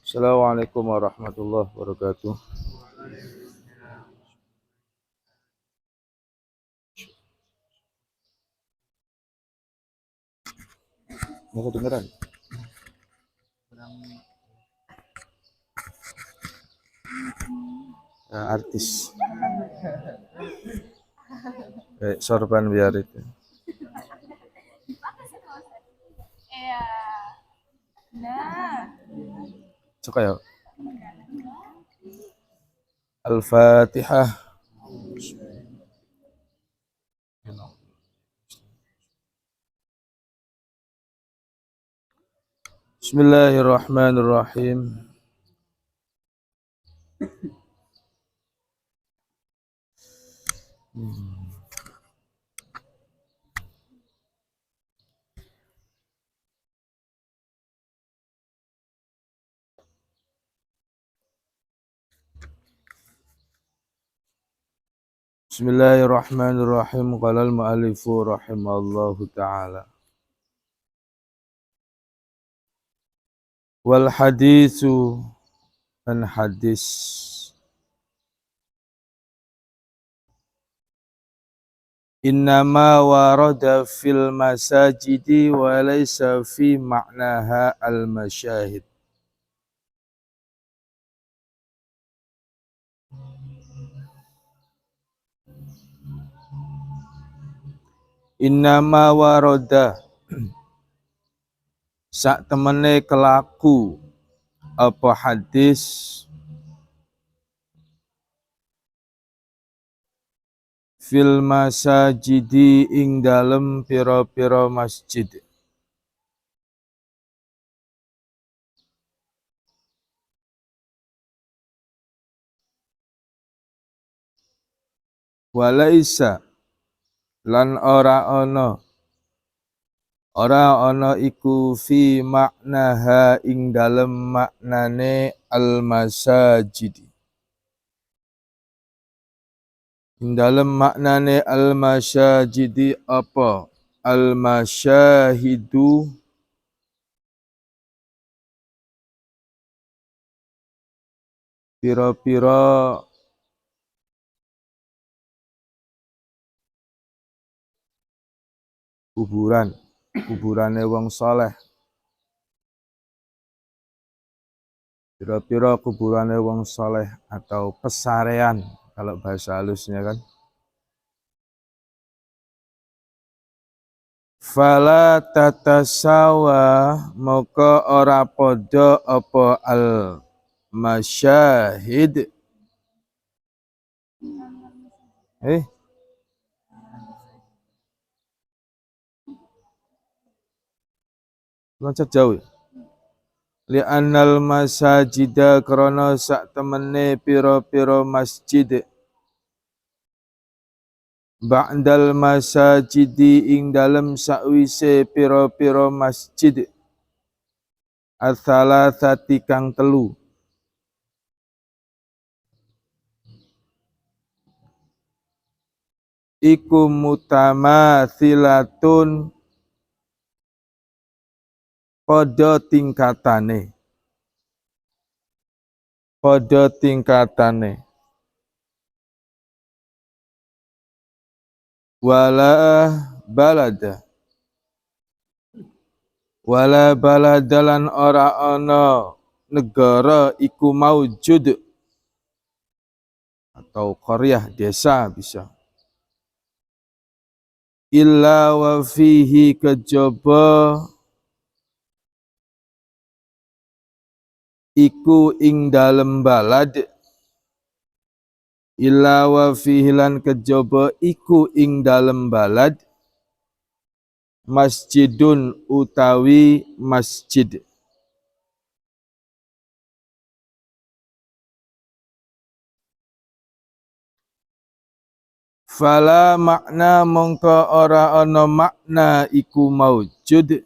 Assalamualaikum warahmatullahi wabarakatuh. Mau kedengeran? Ya, artis. Sorban biar itu. Iya. Nah. Suka ya? Al-Fatihah. Bismillahirrahmanirrahim. Bismillahirrahmanirrahim. Qala al-mu'allifu rahimallahu ta'ala. Wal haditsu dan hadis innama warada fil masajidi wa laysa fi ma'naha al masyahid. Innama warada sak temene kelaku apa hadis fil masajidi ing dalem pira-pira masjid. Walaisa lan ora ana iku fi maknaha ing dalem maknane al masajidi. Ing dalem maknane al masajidi apa? Al masyahidu pira-pira kuburane wong saleh. Pira-pira kuburane wong saleh atau pesarean kalau bahasa halusnya kan. Fala tatasawa maka ora padha apa al masyahid loncat jauh. Li'annal masajida krana sak temene pira-pira masjid ba'dal masajidi ing dalem sakwise pira-pira masjid ats-tsalatsati kang telu iku mutamathilatun padha tingkatane wala baladalan ora ana negara iku maujud atau qaryah desa bisa illa wa fihi kejaba iku ing dalem balad illa wa fihi lan kejaba iku ing dalem balad masjidun utawi masjid. Fala makna mongko ora ana makna iku maujud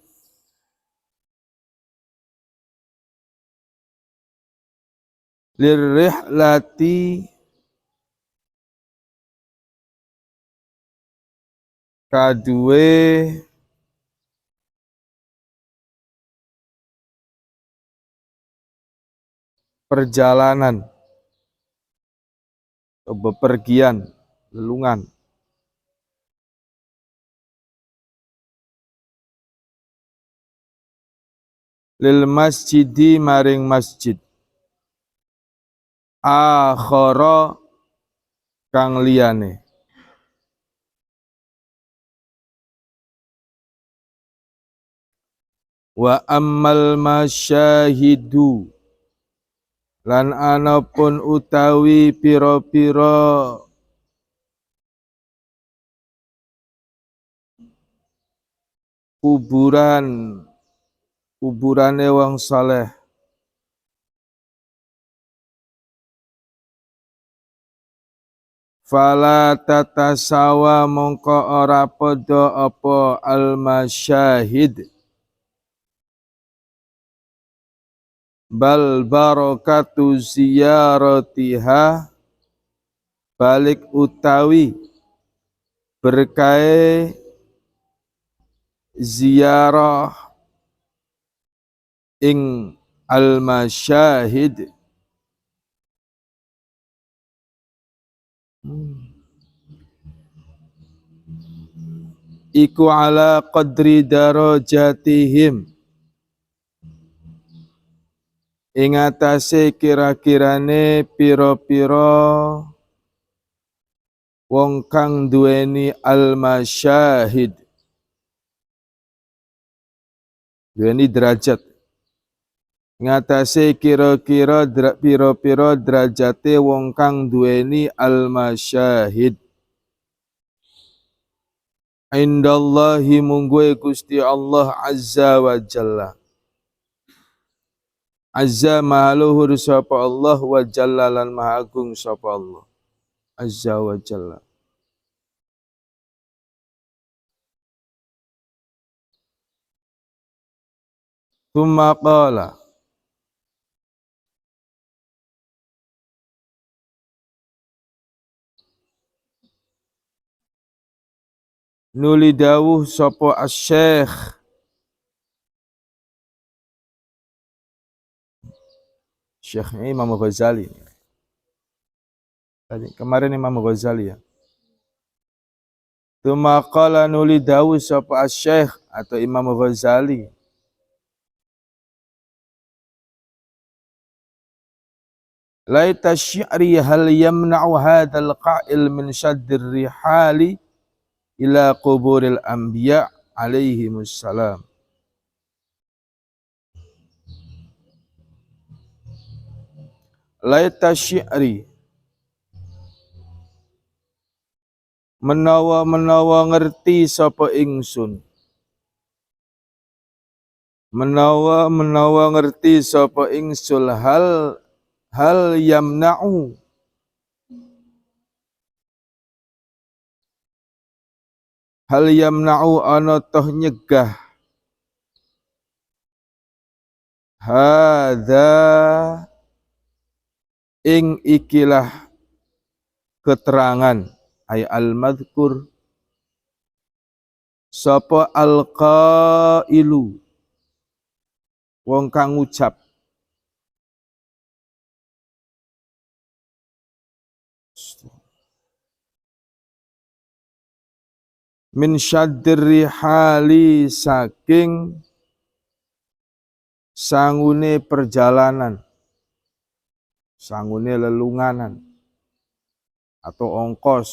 lirihlati kaduwe perjalanan atau bepergian lelungan lil masjidi maring masjid akhara kang liyane wa ammal masyahidu lan anapun utawi pira-pira kuburane wong saleh fala tatasawa mongko ora padha apa al masyahid bal barakatu ziyaratiha balik utawi berkahe ziarah ing al masyahid iku ala qadri darajatihim ing atase kira-kirane pira-pira wong kang duweni al masyahid duweni derajat ngatasi kira-kira pira-pira derajate wong kang duweni al masyahid indallahi mungguhe Gusti Allah azza wa jalla azza mahaluhur sapa Allah wa jalla lan maha agung sapa Allah azza wa jalla thumma qala nuli dawuh sapa asy-syekh Syekh Imam Ghazali tadi kemarin Imam Ghazali ya thumma qala nuli dawuh sapa asy-syekh atau Imam Ghazali laita syi'ri hal yamna'u hadzal qa'il min shaddir rihali ila quburil anbiya alaihimussalam laita syi'ri menawa ngerti sapa ingsun menawa ngerti sapa ingsun hal yamna'u ana toh nyegah hadza ing ikilah keterangan ay al-madhkur sapa al-qailu wong kang ngucap min syaddir rihali saking sangune perjalanan sangune lelunganan atau ongkos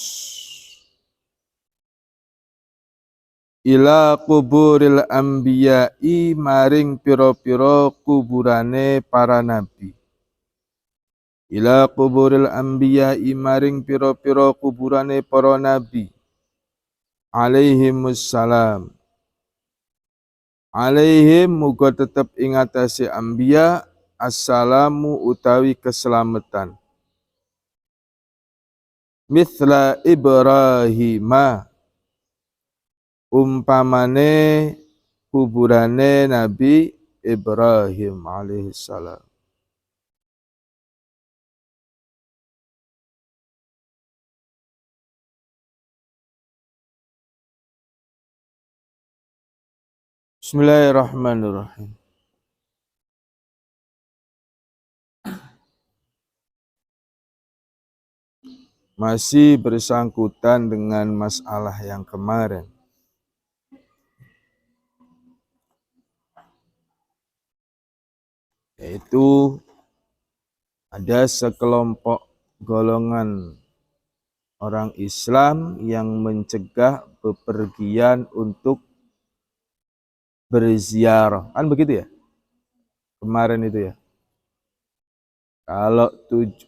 ila kuburil anbiya'i maring pira-pira kuburane para nabi ila kuburil anbiya'i maring pira-pira kuburane para nabi alaihimussalam alaihim muga tetep ingatasi anbiya assalamu utawi keselamatan. Mithla Ibrahima umpamane kuburane Nabi Ibrahim alaihissalam. Bismillahirrahmanirrahim. Masih bersangkutan dengan masalah yang kemarin. Yaitu ada sekelompok golongan orang Islam yang mencegah bepergian untuk berziarah. Kan begitu ya? Kemarin itu ya. Kalau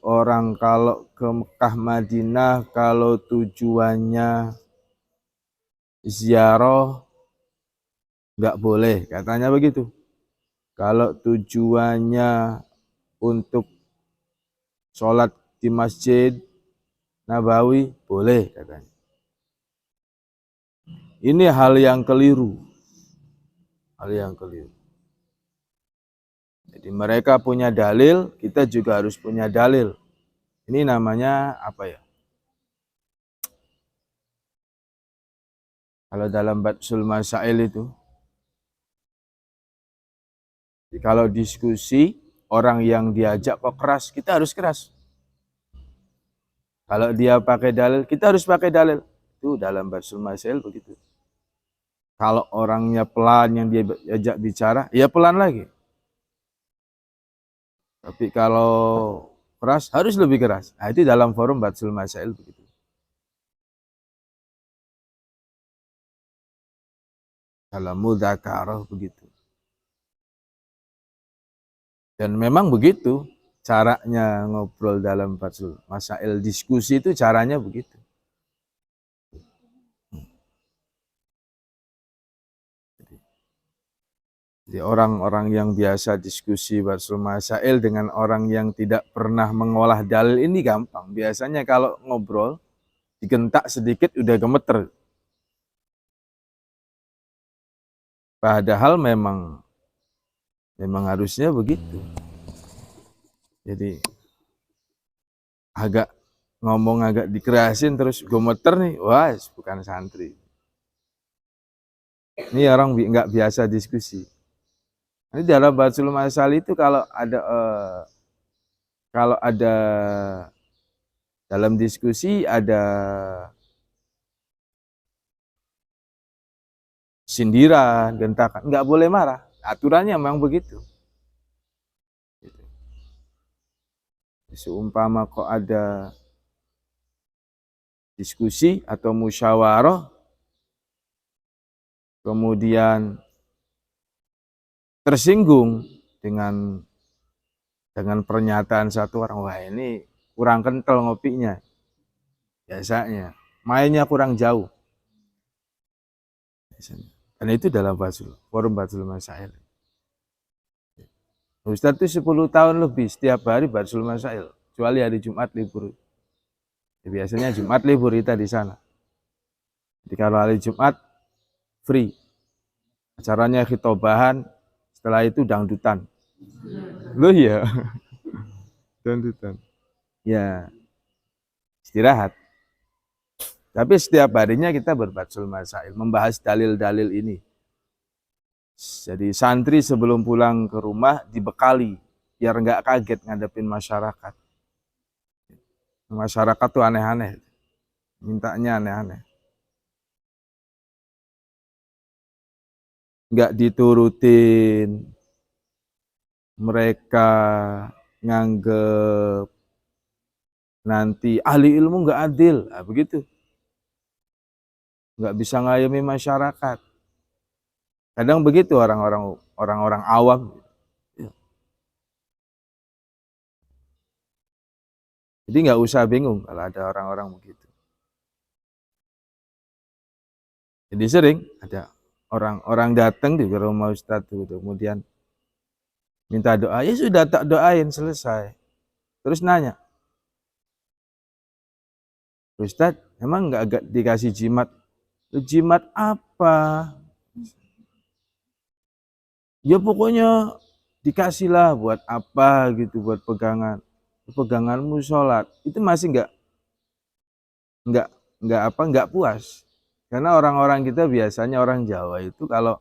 orang kalau ke Mekah Madinah kalau tujuannya ziarah nggak boleh, katanya begitu. Kalau tujuannya untuk sholat di Masjid Nabawi boleh, katanya. Ini hal yang keliru. Hal yang keliru. Jadi mereka punya dalil, kita juga harus punya dalil. Ini namanya apa ya? Kalau dalam Batsul Masail itu, kalau diskusi, orang yang diajak kok keras, kita harus keras. Kalau dia pakai dalil, kita harus pakai dalil. Itu dalam Batsul Masail begitu. Kalau orangnya pelan yang dia ajak bicara, ya pelan lagi. Tapi kalau keras, harus lebih keras. Nah, itu dalam forum Batsul Masail begitu. Dalam mudzakarah begitu. Dan memang begitu caranya ngobrol dalam Batsul Masail, diskusi itu caranya begitu. Jadi orang-orang yang biasa diskusi Batsul Masail dengan orang yang tidak pernah mengolah dalil ini gampang. Biasanya kalau ngobrol, digentak sedikit udah gemeter. Padahal memang harusnya begitu. Jadi ngomong agak dikerasin terus gemeter nih, wah bukan santri. Ini orang nggak biasa diskusi. Ini dalam Batsul Masail itu kalau ada dalam diskusi ada sindiran, gentakan, nggak boleh marah. Aturannya memang begitu. Seumpama kok ada diskusi atau musyawarah, kemudian tersinggung dengan pernyataan satu orang, wah ini kurang kental ngopinya, biasanya mainnya kurang jauh. Dan itu dalam forum Batsul Masail. Ustadz itu 10 tahun lebih setiap hari Batsul Masail, kecuali hari Jumat libur. Biasanya Jumat libur kita di sana. Jadi kalau hari Jumat free, acaranya khitobahan, setelah itu dangdutan. Loh ya, dangdutan. Ya, istirahat. Tapi setiap harinya kita berbatsul masail, membahas dalil-dalil ini. Jadi santri sebelum pulang ke rumah dibekali, biar nggak kaget ngadepin masyarakat. Masyarakat tuh aneh-aneh, mintanya aneh-aneh. Nggak diturutin, mereka nganggep nanti ahli ilmu nggak adil, nah, begitu. Nggak bisa ngayomi masyarakat. Kadang begitu orang-orang awam. Jadi nggak usah bingung kalau ada orang-orang begitu. Jadi sering ada orang datang di rumah Ustadz itu, kemudian minta doa, ya sudah tak doain selesai. Terus nanya, Ustadz, emang nggak dikasih jimat? Jimat apa? Ya pokoknya dikasihlah buat apa gitu, buat pegangan. Peganganmu sholat itu masih nggak nggak puas. Karena orang-orang kita biasanya orang Jawa itu kalau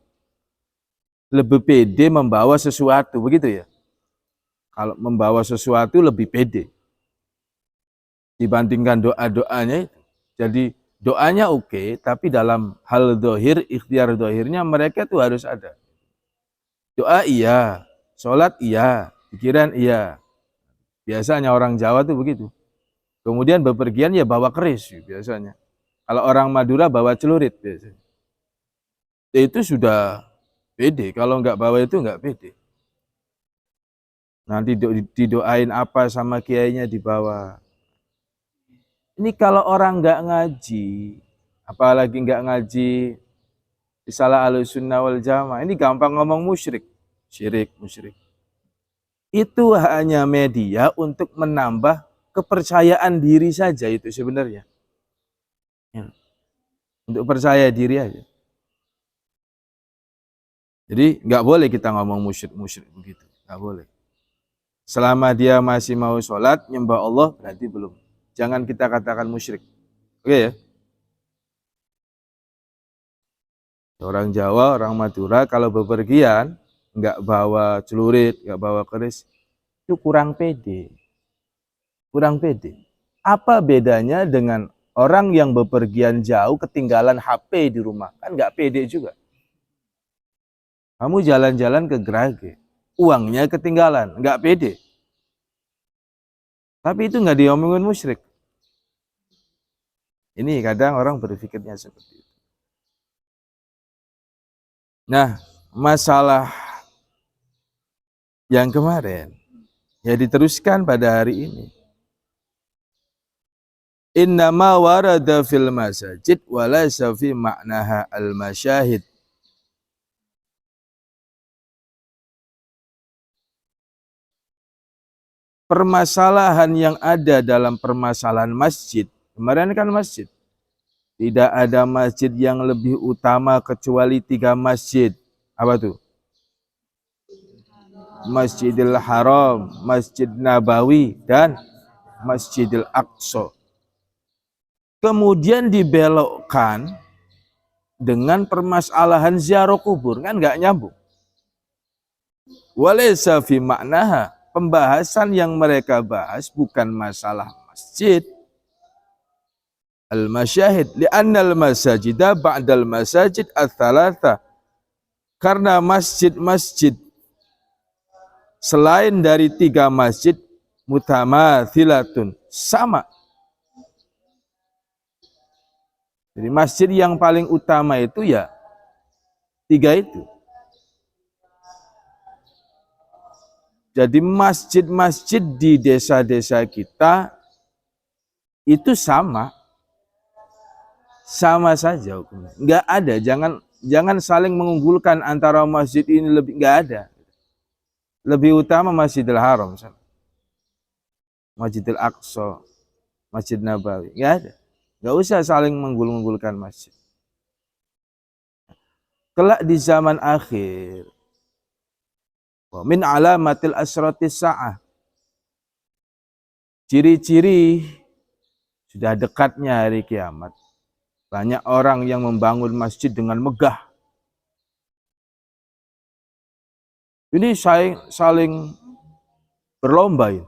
lebih pede membawa sesuatu, begitu ya. Kalau membawa sesuatu lebih pede dibandingkan doa-doanya itu. Jadi doanya oke, tapi dalam hal dohir, ikhtiar dohirnya mereka tuh harus ada. Doa iya, sholat iya, pikiran iya. Biasanya orang Jawa tuh begitu. Kemudian bepergian ya bawa keris biasanya. Kalau orang Madura bawa celurit biasanya. Itu sudah pede, kalau nggak bawa itu nggak pede. Nanti didoain apa sama kiainya dibawa. Ini kalau orang nggak ngaji, apalagi nggak ngaji risalah Ahlussunnah wal Jamaah, ini gampang ngomong musyrik. Musyrik. Itu hanya media untuk menambah kepercayaan diri saja itu sebenarnya. Ya. Untuk percaya diri aja. Jadi nggak boleh kita ngomong musyrik begitu, nggak boleh. Selama dia masih mau sholat, nyembah Allah, berarti belum. Jangan kita katakan musyrik. Oke ya? Orang Jawa, orang Madura, kalau bepergian, nggak bawa celurit, nggak bawa keris, itu kurang pede. Kurang pede. Apa bedanya dengan orang yang bepergian jauh, ketinggalan HP di rumah? Kan nggak pede juga. Kamu jalan-jalan ke Grage, uangnya ketinggalan, nggak pede. Tapi itu nggak diomongin musyrik. Ini kadang orang berpikirnya seperti itu. Nah, masalah yang kemarin, ya diteruskan pada hari ini. Innama warada fil masajid walaysa fi ma'naha al-masyahid. Permasalahan yang ada dalam permasalahan masjid, kemarin kan masjid, tidak ada masjid yang lebih utama kecuali 3 masjid. Apa tuh? Masjidil Haram, Masjid Nabawi, dan Masjidil Aqsa. Kemudian dibelokkan dengan permasalahan ziarah kubur, kan nggak nyambung. Walaysa fi ma'naha, pembahasan yang mereka bahas bukan masalah masjid. Al-masyahid, li'anna al-masajida ba'dal masajid ats-tsalatsa. Karena masjid-masjid selain dari 3 masjid mutamathilatun, sama. Jadi masjid yang paling utama itu ya 3 itu. Jadi masjid-masjid di desa-desa kita itu sama saja hukumnya. Enggak ada, jangan saling mengunggulkan antara masjid ini lebih, enggak ada. Lebih utama Masjidil Haram, Masjidil Aqsa, Masjid Nabawi, enggak ada. Enggak usah saling mengunggulkan masjid. Kelak di zaman akhir, min alamatil asratis sa'ah, ciri-ciri sudah dekatnya hari kiamat. Banyak orang yang membangun masjid dengan megah. Ini saling berlomba ya.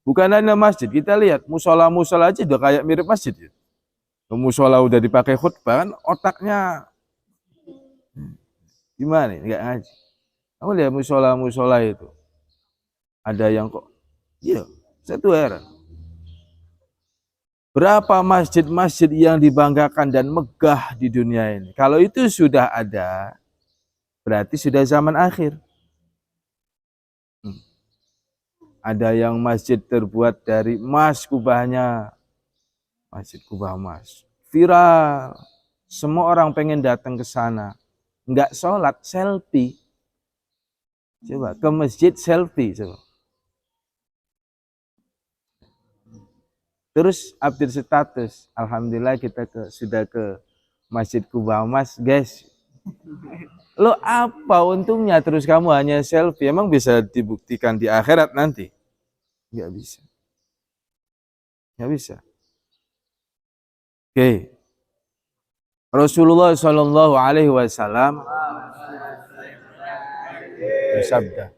Bukan hanya masjid, kita lihat musola-musola aja udah kayak mirip masjid ya. Musola udah dipakai khutbah, kan otaknya gimana nih, nggak ngaji. Kamu lihat musola-musola itu, ada yang kok, iya, saya tuh heran. Berapa masjid-masjid yang dibanggakan dan megah di dunia ini? Kalau itu sudah ada, berarti sudah zaman akhir. Ada yang masjid terbuat dari emas kubahnya, masjid kubah emas, viral, semua orang pengen datang ke sana, nggak sholat, selfie. Coba ke masjid selfie coba. Terus update status, alhamdulillah kita sudah ke Masjid Kubah Mas, guys. Lo apa untungnya terus kamu hanya selfie? Emang bisa dibuktikan di akhirat nanti? Nggak bisa. Nggak bisa. Oke. Rasulullah Shallallahu Alaihi Wasallam bersabda,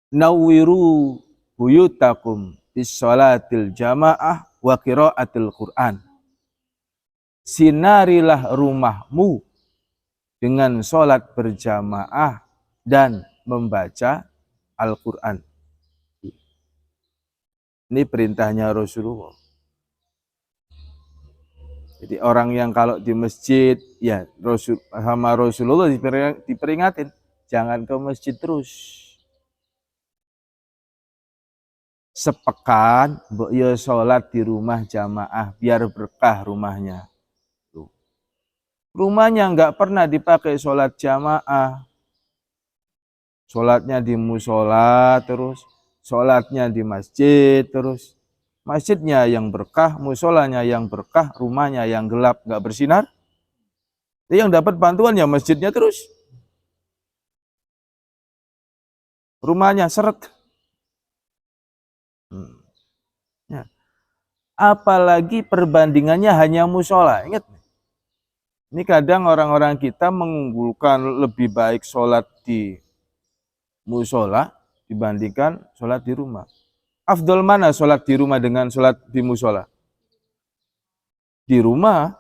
Nawiru buyutakum bis sholatil jamaah wa qiraatil Qur'an. Sinarilah rumahmu dengan sholat berjamaah dan membaca Al-Quran. Ini perintahnya Rasulullah. Jadi orang yang kalau di masjid, ya sama Rasulullah diperingatin, jangan ke masjid terus. Sepekan, ya sholat di rumah jamaah, biar berkah rumahnya. Rumahnya nggak pernah dipakai sholat jamaah. Sholatnya di musola terus, sholatnya di masjid terus. Masjidnya yang berkah, musolanya yang berkah, rumahnya yang gelap, nggak bersinar. Jadi yang dapat bantuan ya masjidnya terus. Rumahnya seret. Ya. Apalagi perbandingannya hanya musola. Ingat, ini kadang orang-orang kita mengunggulkan lebih baik sholat di musola dibandingkan sholat di rumah. Afdol mana sholat di rumah dengan sholat di musola? Di rumah.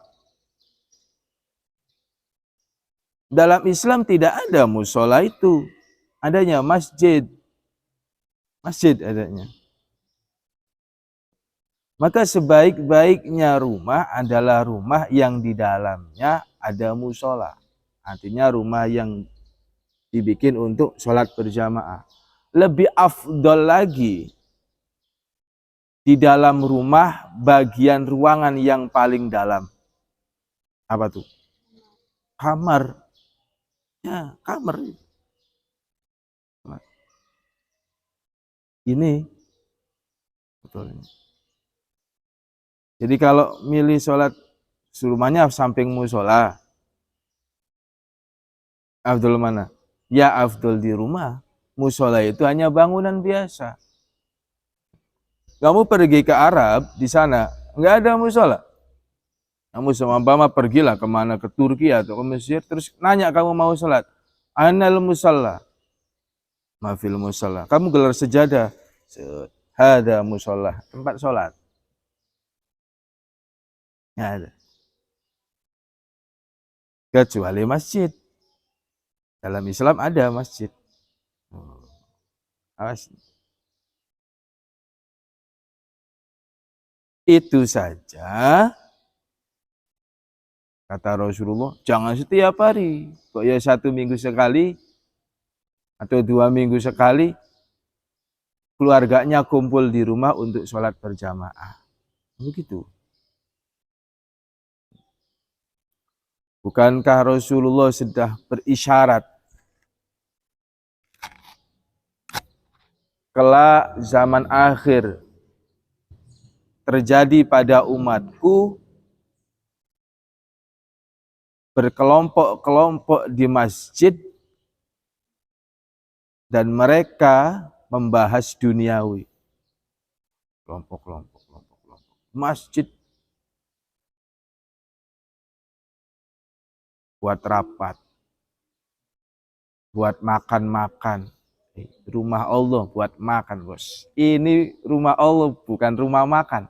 Dalam Islam tidak ada musola itu. Adanya masjid. Masjid adanya. Maka sebaik-baiknya rumah adalah rumah yang di dalamnya ada musola. Artinya rumah yang dibikin untuk sholat berjamaah. Lebih afdol lagi di dalam rumah bagian ruangan yang paling dalam. Apa tuh? Kamar. Ya, kamar. Ini betul. Jadi kalau milih sholat rumahnya samping musola, afdol mana? Ya afdol di rumah. Musola itu hanya bangunan biasa. Kamu pergi ke Arab, di sana nggak ada musola. Kamu sama pergilah kemana, ke Turki atau ke Mesir, terus nanya kamu mau sholat. Anal musalla. Mafil musalla. Kamu gelar sejadah. Hada musalla. Tempat sholat. Nggak ada. Kecuali masjid. Dalam Islam ada masjid. Awas. Itu saja kata Rasulullah, jangan setiap hari. Kok ya 1 minggu sekali atau 2 minggu sekali keluarganya kumpul di rumah untuk sholat berjamaah. Begitu. Bukankah Rasulullah sudah berisyarat kelak zaman akhir terjadi pada umatku berkelompok-kelompok di masjid dan mereka membahas duniawi. Kelompok. Masjid buat rapat, buat makan-makan. Rumah Allah buat makan, bos. Ini rumah Allah, bukan rumah makan.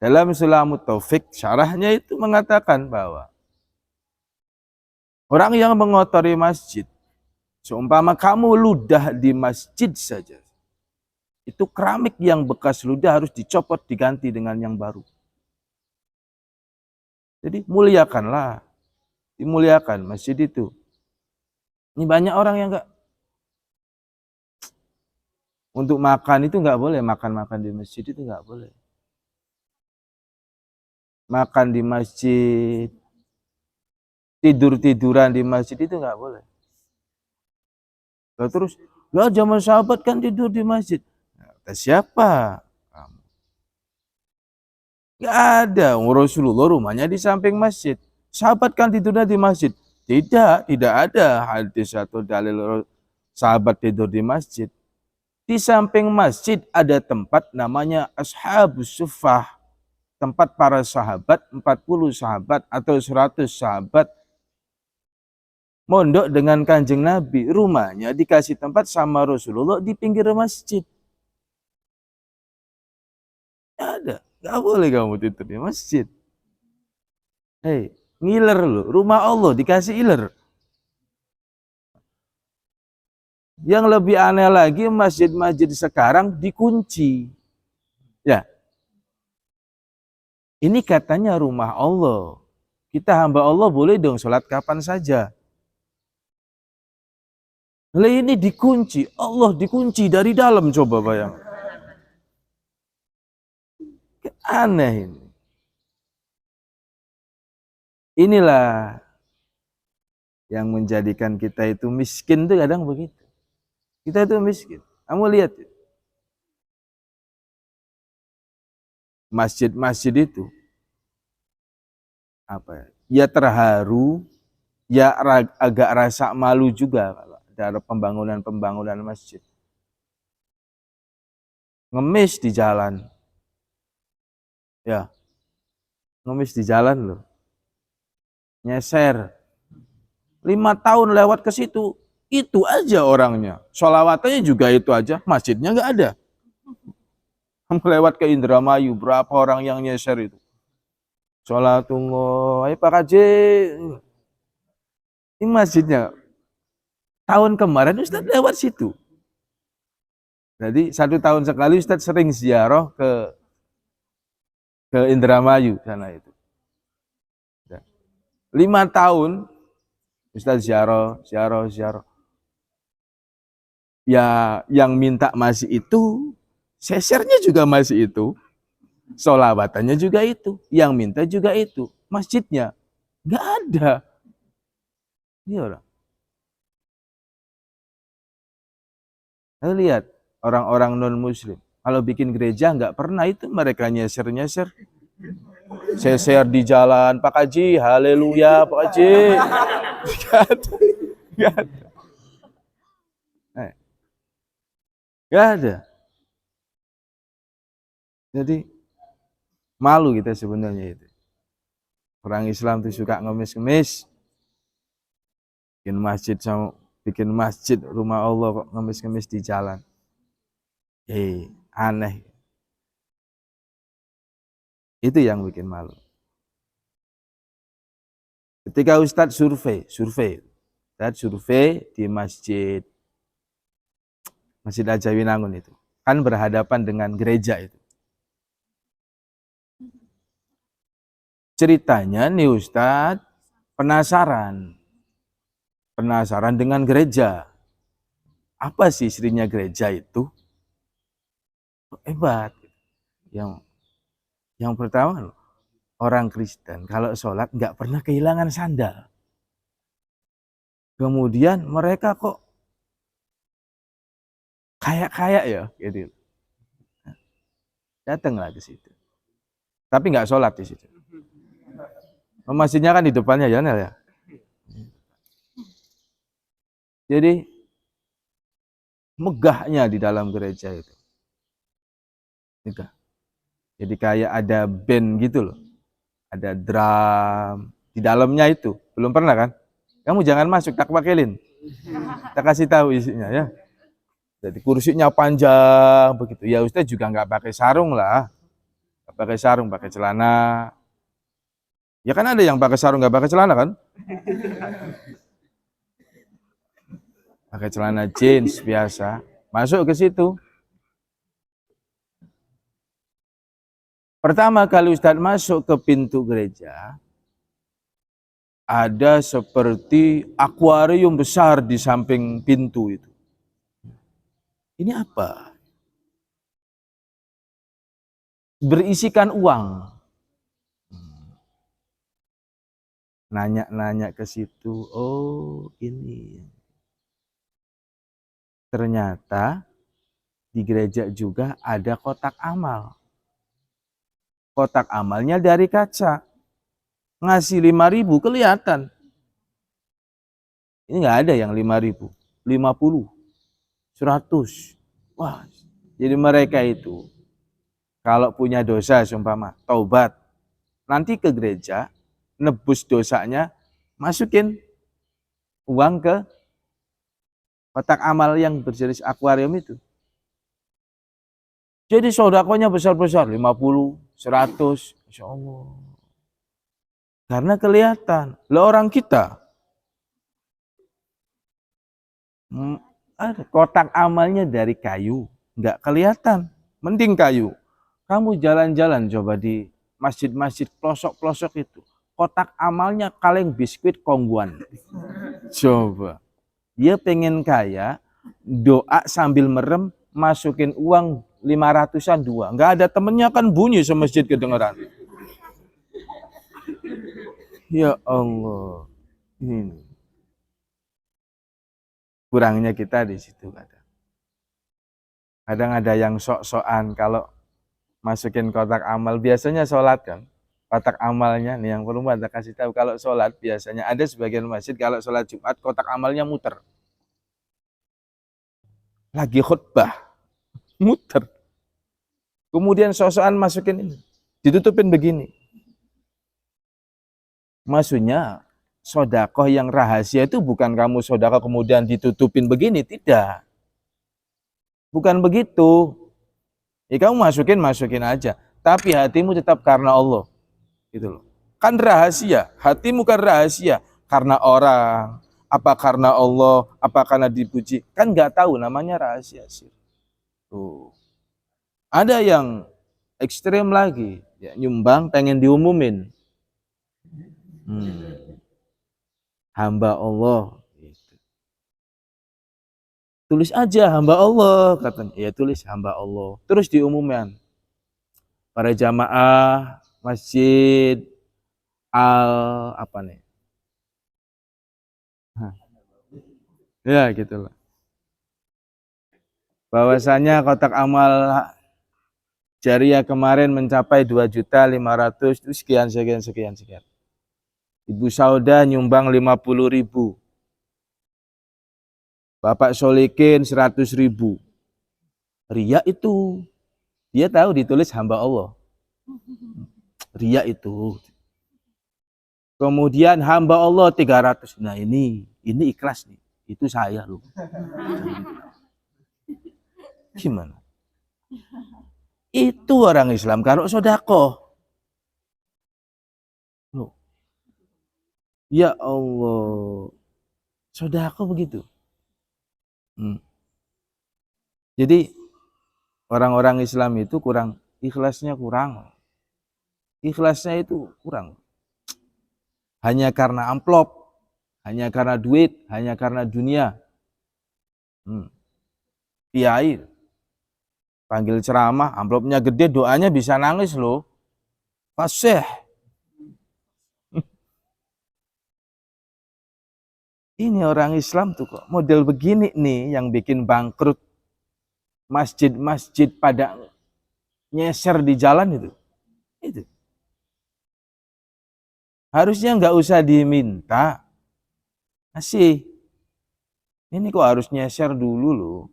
Dalam Sulamut Taufik, syarahnya itu mengatakan bahwa orang yang mengotori masjid, seumpama kamu ludah di masjid saja, itu keramik yang bekas ludah harus dicopot, diganti dengan yang baru. Jadi muliakanlah, dimuliakan masjid itu. Ini banyak orang yang enggak, untuk makan itu enggak boleh, makan-makan di masjid itu enggak boleh. makan di masjid, tidur-tiduran di masjid itu nggak boleh. Lalu terus, lah zaman sahabat kan tidur di masjid. Kata siapa? Kamu. Nggak ada. Rasulullah rumahnya di samping masjid. Sahabat kan tidurnya di masjid. Tidak ada hadis atau dalil sahabat tidur di masjid. Di samping masjid ada tempat namanya Ashabus Suffah. Tempat para sahabat, 40 sahabat atau 100 sahabat mondok dengan Kanjeng Nabi. Rumahnya dikasih tempat sama Rasulullah di pinggir masjid. Nggak ada. Nggak boleh kamu tidur di masjid. Hei, ngiler loh. Rumah Allah dikasih iler. Yang lebih aneh lagi, masjid-masjid sekarang dikunci. Ya, ini katanya rumah Allah. Kita hamba Allah boleh dong sholat kapan saja. Lah ini dikunci, Allah dikunci dari dalam, coba bayang. Aneh ini. Inilah yang menjadikan kita itu miskin tuh kadang begitu. Kita itu miskin. Kamu lihat masjid-masjid itu apa ya? Ya terharu, ya agak rasa malu juga kalau ada pembangunan masjid. Ngemis di jalan. Ya. Ngemis di jalan loh. Nyeser. 5 tahun lewat ke situ, itu aja orangnya. Sholawatannya juga itu aja, masjidnya nggak ada. Lewat ke Indramayu, berapa orang yang nyeser itu? Sholatullah, ayo Pak Kaji. Ini masjidnya. Tahun kemarin Ustadz lewat situ. Jadi 1 tahun sekali Ustadz sering ziarah ke Indramayu sana itu. 5 tahun Ustadz ziarah. Ya, yang minta masih itu, sesernya juga masih itu, sholawatannya juga itu, yang minta juga itu, masjidnya nggak ada. Ini orang. Lalu lihat orang-orang non Muslim, kalau bikin gereja nggak pernah itu mereka nyeser, seser di jalan, Pak Haji, haleluya, Pak Haji, nggak ada, nggak ada. Nggak ada. Jadi malu kita sebenarnya itu. Orang Islam tuh suka ngemis-ngemis. Bikin masjid rumah Allah kok ngemis-ngemis di jalan. Aneh. Itu yang bikin malu. Ketika Ustadz survei di Masjid Ajawinangun itu, kan berhadapan dengan gereja itu. Ceritanya nih Ustadz penasaran dengan gereja. Apa sih istrinya gereja itu? Hebat. Yang pertama, orang Kristen kalau sholat nggak pernah kehilangan sandal. Kemudian mereka kok kayak ya, gitu. Datanglah ke situ. Tapi nggak sholat di situ. Masjidnya kan di depannya ya, Nel ya. Jadi megahnya di dalam gereja itu. Megah. Jadi kayak ada band gitu loh. Ada drum di dalamnya itu. Belum pernah kan? Kamu jangan masuk, tak pakilin. Tak kasih tahu isinya ya. Jadi kursinya panjang begitu. Ya Ustaz juga nggak pakai sarung lah. Nggak pakai sarung, pakai celana. Ya kan ada yang pakai sarung nggak pakai celana kan? Pakai celana jeans biasa. Masuk ke situ. Pertama kali Ustaz masuk ke pintu gereja, ada seperti akuarium besar di samping pintu itu. Ini apa? Berisikan uang. nanya-nanya ke situ. Oh, ini. Ternyata di gereja juga ada kotak amal. Kotak amalnya dari kaca. Ngasih 5.000 kelihatan. Ini nggak ada yang 5.000, 50, 100. Wah, jadi mereka itu kalau punya dosa seumpama taubat, nanti ke gereja nebus dosanya, masukin uang ke kotak amal yang berjenis akuarium itu. Jadi sodakonya besar-besar, 50, 100, Insya Allah. Karena kelihatan. Lah orang kita, kotak amalnya dari kayu, nggak kelihatan. Mending kayu. Kamu jalan-jalan coba di masjid-masjid pelosok-pelosok itu. Kotak amalnya kaleng biskuit kongguan. Coba. Dia pengen kaya, doa sambil merem, masukin uang 500-an dua. Nggak ada temennya kan bunyi semasjid kedengeran. Ya Allah. Ini. Kurangnya kita di situ kadang. Kadang ada yang sok-sokan kalau masukin kotak amal. Biasanya sholat kan. Kotak amalnya nih yang perlu kita kasih tahu. Kalau sholat biasanya ada sebagian masjid kalau sholat Jumat kotak amalnya muter. Lagi khutbah. Muter. Kemudian sok-sokan masukin ini. Ditutupin begini. Maksudnya sodakoh yang rahasia itu bukan kamu sodakoh kemudian ditutupin begini. Tidak. Bukan begitu. Ya kamu masukin aja. Tapi hatimu tetap karena Allah. Gitu loh. Kan rahasia. Hatimu kan rahasia. Karena orang. Apa karena Allah. Apa karena dipuji. Kan nggak tahu namanya rahasia sih. Tuh. Ada yang ekstrem lagi. Ya, nyumbang pengen diumumin. Hamba Allah. Tulis aja hamba Allah katanya. Ya tulis hamba Allah. Terus diumumkan. Para jamaah masjid apa nih? Ya gitulah. Bahwasanya kotak amal jariah kemarin mencapai 2.500.000 itu sekian. Ibu Sauda nyumbang 50.000. Bapak Solikin 100.000. Ria itu. Dia tahu ditulis hamba Allah. Ria itu. Kemudian hamba Allah 300. Nah ini ikhlas nih. Itu saya loh. Gimana? Itu orang Islam kalau sodakoh. Loh. Ya Allah. Sodakoh begitu. Jadi orang-orang Islam itu kurang. Ikhlasnya itu kurang. Hanya karena amplop. Hanya karena duit. Hanya karena dunia. Kiai panggil ceramah, amplopnya gede, doanya bisa nangis loh. Fasih. Ini orang Islam tuh kok model begini nih yang bikin bangkrut masjid-masjid pada nyeser di jalan itu. Itu. Harusnya nggak usah diminta. Masih. Ini kok harus nyeser dulu loh.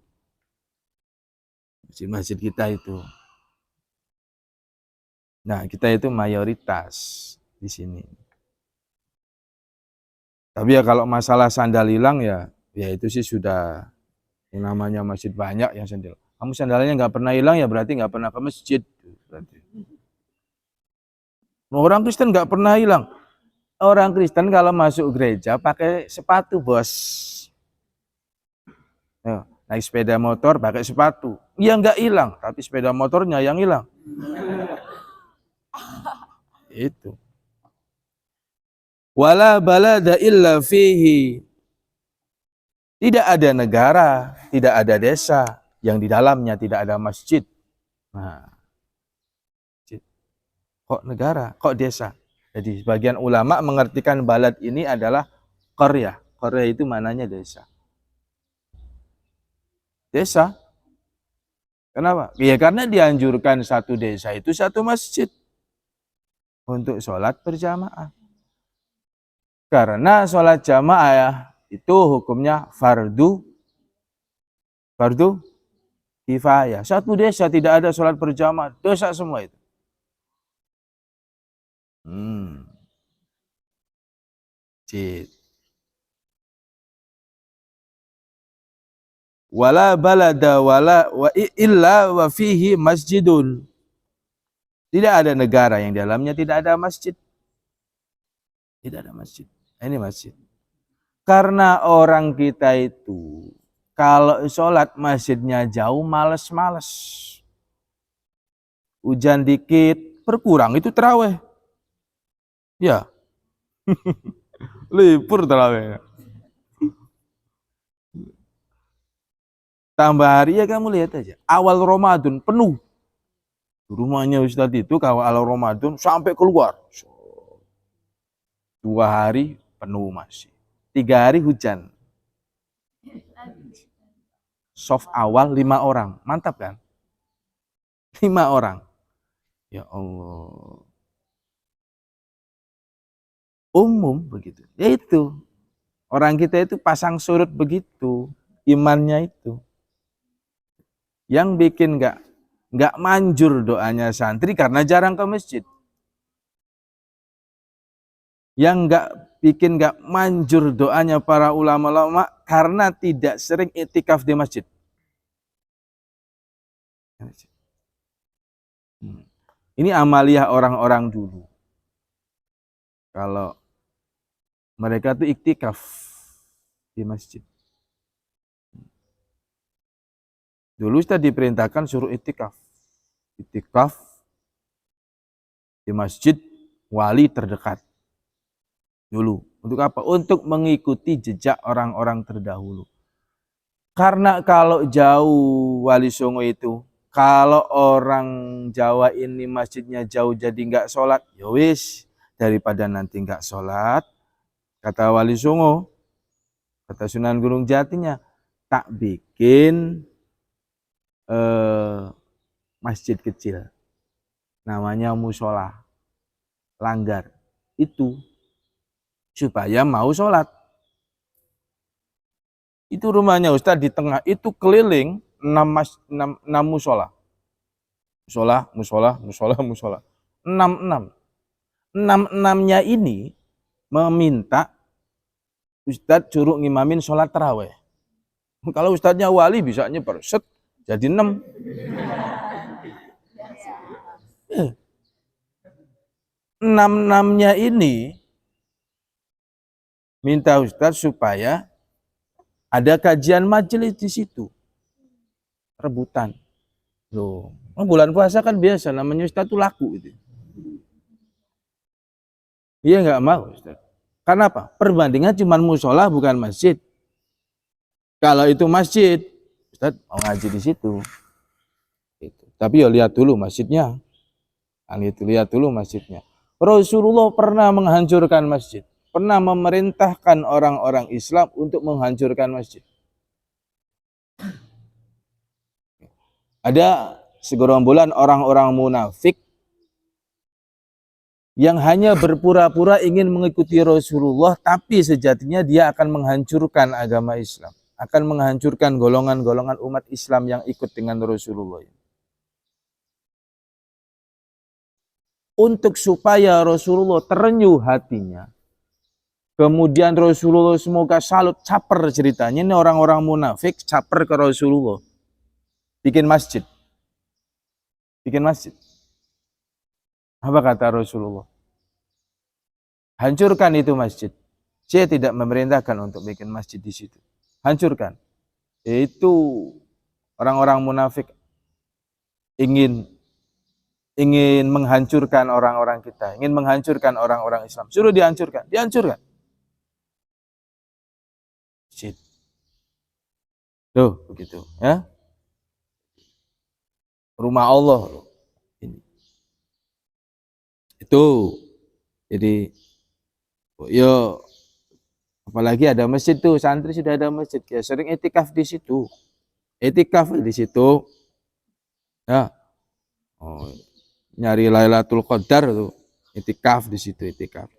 Masjid-masjid kita itu. Nah, kita itu mayoritas di sini. Tapi ya kalau masalah sandal hilang ya itu sih sudah yang namanya masjid banyak yang sandal. Kamu sandalnya nggak pernah hilang ya berarti nggak pernah ke masjid. Berarti. Orang Kristen nggak pernah hilang. Orang Kristen kalau masuk gereja pakai sepatu bos. Naik sepeda motor pakai sepatu. Ya nggak hilang, tapi sepeda motornya yang hilang. Itu. Wala balada illa fihi. Tidak ada negara, tidak ada desa yang di dalamnya tidak ada masjid. Nah, kok negara, kok desa? Jadi sebagian ulama mengartikan balad ini adalah qaryah. Qaryah itu mananya desa. Desa. Kenapa? Ya karena dianjurkan satu desa itu satu masjid untuk sholat berjamaah. Karena sholat jamaah itu hukumnya fardu kifayah. Satu desa tidak ada sholat berjamaah, dosa semua itu. Cid. Wala balada wala wa illa wa fihi masjidun. Tidak ada negara yang di dalamnya tidak ada masjid. Tidak ada masjid. Ini masjid. Karena orang kita itu kalau sholat masjidnya jauh males-males. Hujan dikit berkurang itu terawih. Ya. Libur terawih. Tambah hari ya kamu lihat aja. Awal Ramadan penuh. Rumahnya Ustadz itu kalau awal Ramadan sampai keluar. 2 hari penuh masih. 3 hari hujan. Soft awal 5 orang. Mantap kan? 5 orang. Ya Allah. Umum begitu. Ya itu. Orang kita itu pasang surut begitu. Imannya itu. Yang bikin nggak manjur doanya santri karena jarang ke masjid. Yang bikin nggak manjur doanya para ulama-ulama karena tidak sering iktikaf di masjid. Ini amaliyah orang-orang dulu. Kalau mereka tuh iktikaf di masjid. Dulu kita diperintahkan suruh iktikaf. Iktikaf di masjid wali terdekat. Dulu. Untuk apa? Untuk mengikuti jejak orang-orang terdahulu. Karena kalau jauh Wali Songo itu, kalau orang Jawa ini masjidnya jauh jadi nggak sholat, ya wis, daripada nanti nggak sholat, kata Wali Songo, kata Sunan Gunung Jatinya, tak bikin masjid kecil, namanya musola, langgar, itu supaya mau sholat. Itu rumahnya Ustadz di tengah, itu keliling 6 musola. Musola. 6. 6-6-nya ini meminta Ustadz suruh ngimamin sholat taraweh. Kalau Ustadznya wali bisa nyebar, set, jadi 6. 6-6-nya ini minta Ustadz supaya ada kajian majelis di situ. Rebutan. Loh, bulan puasa kan biasa, namanya Ustadz itu laku itu. Iya nggak mau Ustadz. Kenapa? Perbandingan cuma musola bukan masjid. Kalau itu masjid, Ustadz mau ngaji di situ. Gitu. Tapi ya lihat dulu masjidnya. Lihat dulu masjidnya. Rasulullah pernah menghancurkan masjid. Pernah memerintahkan orang-orang Islam untuk menghancurkan masjid. Ada segerombolan orang-orang munafik yang hanya berpura-pura ingin mengikuti Rasulullah, tapi sejatinya dia akan menghancurkan agama Islam, akan menghancurkan golongan-golongan umat Islam yang ikut dengan Rasulullah. Untuk supaya Rasulullah terenyuh hatinya, kemudian Rasulullah semoga salut, caper ceritanya, ini orang-orang munafik caper ke Rasulullah, bikin masjid. Apa kata Rasulullah? Hancurkan itu masjid. Saya tidak memerintahkan untuk bikin masjid di situ. Hancurkan. Itu orang-orang munafik ingin menghancurkan orang-orang kita, ingin menghancurkan orang-orang Islam. Suruh dihancurkan. Masjid. Tuh, begitu, ya. Rumah Allah ini. Itu Jadi yo apalagi ada masjid tuh, santri sudah ada masjid, ya sering etikaf di situ. Etikaf di situ. Ya. Oh, nyari Lailatul Qadar tuh. Etikaf di situ, etikaf.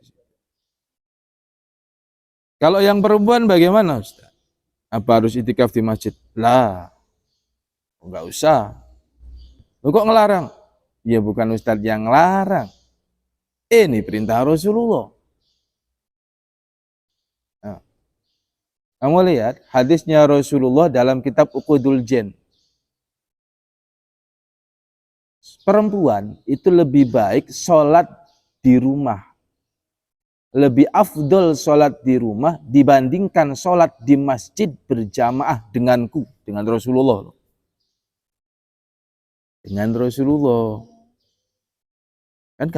Kalau yang perempuan bagaimana, Ustaz? Apa harus itikaf di masjid? Lah, enggak usah. Loh, kok ngelarang? Ya bukan Ustadz yang ngelarang. Ini perintah Rasulullah. Nah, kamu lihat hadisnya Rasulullah dalam kitab Uqudul Jan. Perempuan itu lebih baik sholat di rumah. Lebih afdol sholat di rumah dibandingkan sholat di masjid berjamaah denganku, dengan Rasulullah. Dengan Rasulullah. Kan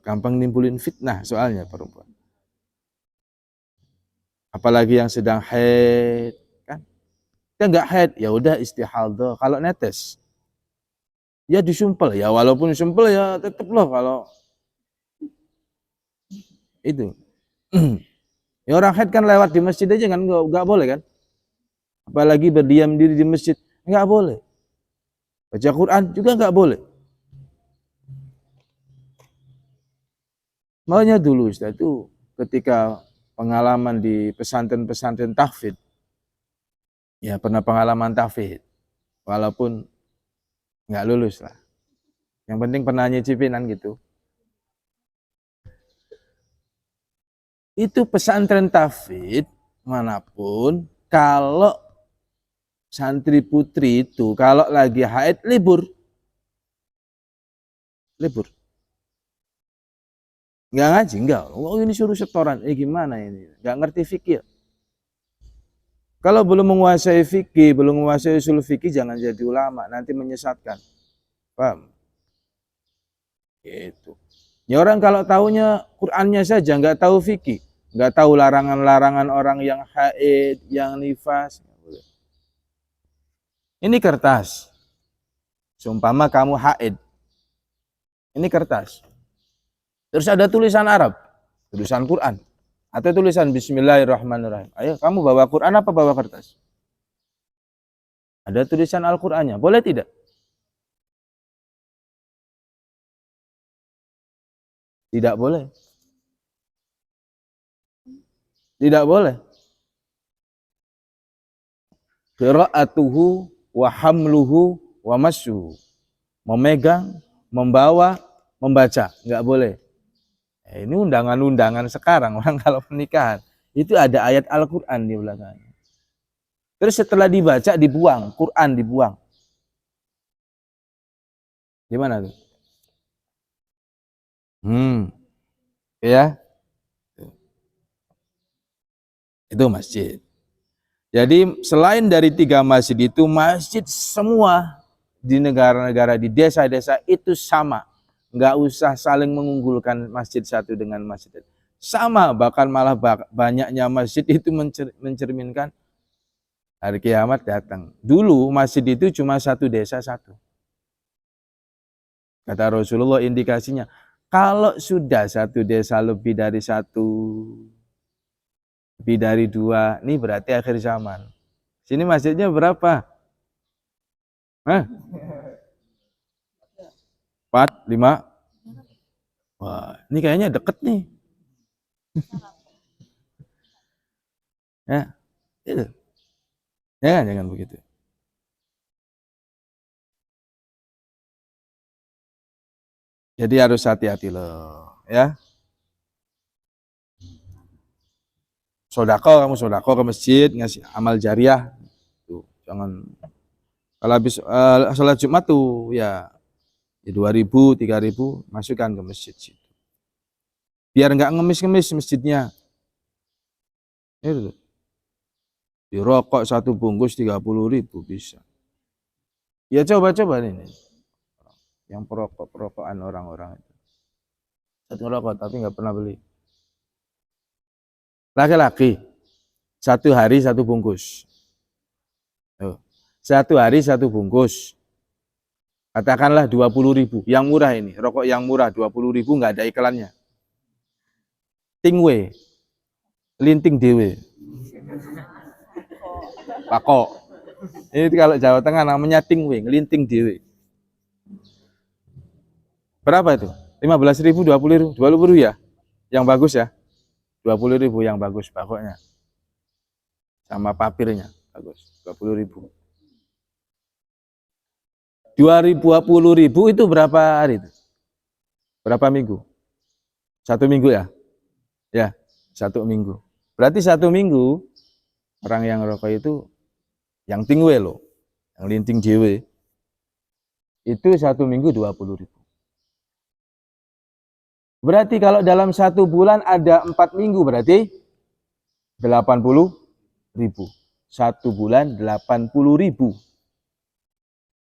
gampang nimbulin fitnah soalnya perempuan. Apalagi yang sedang haid, kan? Dia nggak haid, ya udah istihadah. Kalau netes, ya disumpel, ya walaupun sumpel ya tetep loh kalau itu. Ya orang haid kan lewat di masjid aja kan nggak boleh kan? Apalagi berdiam diri di masjid nggak boleh. Baca Quran juga nggak boleh. Makanya dulu Ustaz itu ketika pengalaman di pesantren-pesantren tahfidz, ya pernah pengalaman tahfidz, walaupun nggak lulus lah. Yang penting pernah nyicipinan gitu. Itu pesantren tahfidz manapun, kalau santri putri itu kalau lagi haid libur. Nggak ngaji, enggak. Oh ini suruh setoran, gimana ini? Nggak ngerti fikih. Kalau belum menguasai fikih, belum menguasai usul fikih, jangan jadi ulama, nanti menyesatkan. Paham? Gitu. Ya orang kalau tahunya Qur'annya saja, nggak tahu fikih, nggak tahu larangan-larangan orang yang haid, yang nifas. Ini kertas. Seumpama kamu haid. Ini kertas. Terus ada tulisan Arab, tulisan Quran, atau tulisan Bismillahirrahmanirrahim. Ayo, kamu bawa Quran apa bawa kertas? Ada tulisan Al-Qur'annya, boleh tidak? Tidak boleh. Tidak boleh. Qira'atuhu wa hamluhu wa masyuhu. Memegang, membawa, membaca, enggak boleh. Ini undangan-undangan sekarang orang kalau pernikahan itu ada ayat Al-Qur'an di belakangnya. Terus setelah dibaca dibuang, Quran dibuang. Gimana tuh? Ya. Itu masjid. Jadi selain dari 3 masjid itu, masjid semua di negara-negara, di desa-desa itu sama. Nggak usah saling mengunggulkan masjid satu dengan masjid lain. Sama, bahkan malah banyaknya masjid itu mencerminkan hari kiamat datang. Dulu masjid itu cuma satu desa satu. Kata Rasulullah indikasinya, kalau sudah satu desa lebih dari satu, lebih dari 2, ini berarti akhir zaman. Sini masjidnya berapa? 4, 5. Wah, ini kayaknya deket nih. Ya, itu. Jangan begitu. Jadi harus hati-hati loh, ya. Kamu sodako ke masjid, ngasih amal jariah. Tuh, jangan. Kalau habis sholat Jumat tuh ya 2.000, 3.000 masukkan ke masjid situ. Biar nggak ngemis-ngemis masjidnya. Itu. Di rokok 1 bungkus 30.000 bisa. Ya coba-coba nih. Yang perokok-perokokan orang-orang itu. Satu rokok tapi nggak pernah beli. Laki-laki 1 hari 1 bungkus. 1 hari 1 bungkus. Katakanlah 20.000. Yang murah ini, rokok yang murah 20.000 nggak ada iklannya. tingwe, linting dewe, pakok. Ini kalau Jawa Tengah namanya tingwe, linting dewe. Berapa itu? 15.000, 20.000, 20.000 ya? Yang bagus ya? 20.000 yang bagus pakoknya. Sama papirnya bagus, 20.000. 20.000 itu berapa hari itu? Berapa minggu? 1 minggu ya? Ya, 1 minggu. Berarti 1 minggu orang yang rokok itu yang tingwe loh, yang linting dewe itu 1 minggu 20.000. Berarti kalau dalam 1 bulan ada 4 minggu berarti 80.000. 1 bulan 80.000.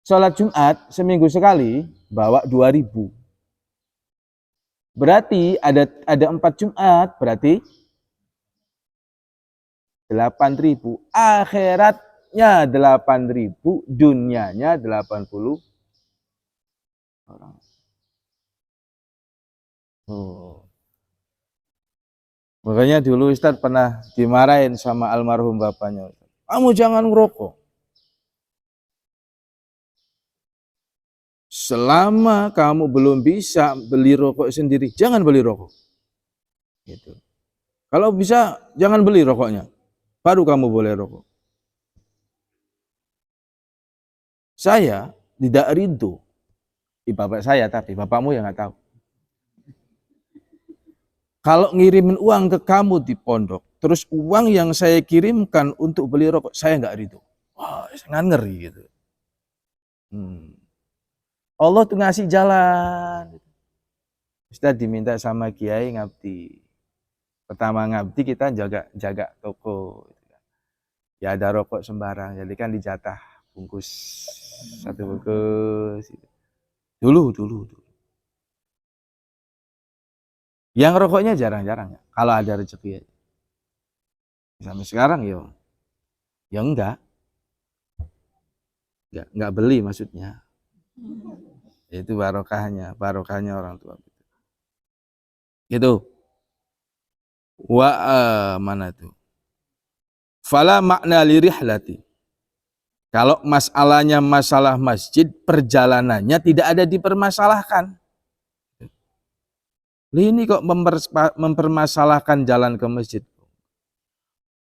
Sholat Jumat seminggu sekali bawa 2.000. Berarti ada 4 Jumat, berarti 8.000. Akhiratnya 8.000, dunianya 80 orang. Oh. Makanya dulu Ustadz pernah dimarahin sama almarhum bapaknya. Kamu jangan ngerokok. Selama kamu belum bisa beli rokok sendiri, jangan beli rokok. Gitu. Kalau bisa, jangan beli rokoknya. Baru kamu boleh rokok. Saya tidak ridho. Bapak saya, tapi bapakmu yang nggak tahu. Kalau ngirimin uang ke kamu di pondok, terus uang yang saya kirimkan untuk beli rokok, saya nggak ridho. Wah, sangat ngeri gitu. Allah tuh ngasih jalan. Ustaz diminta sama Kiai ngabdi. Pertama ngabdi kita jaga toko. Ya ada rokok sembarang, jadi kan dijatah bungkus 1 bungkus. Dulu. Yang rokoknya jarang-jarang ya, kalau ada rezeki aja. Sampai sekarang ya enggak beli maksudnya. Itu barokahnya orang tua. Gitu. Mana tuh? Fala makna li rihlati. Kalau masalahnya masalah masjid, perjalanannya tidak ada dipermasalahkan. Ini kok mempermasalahkan jalan ke masjid.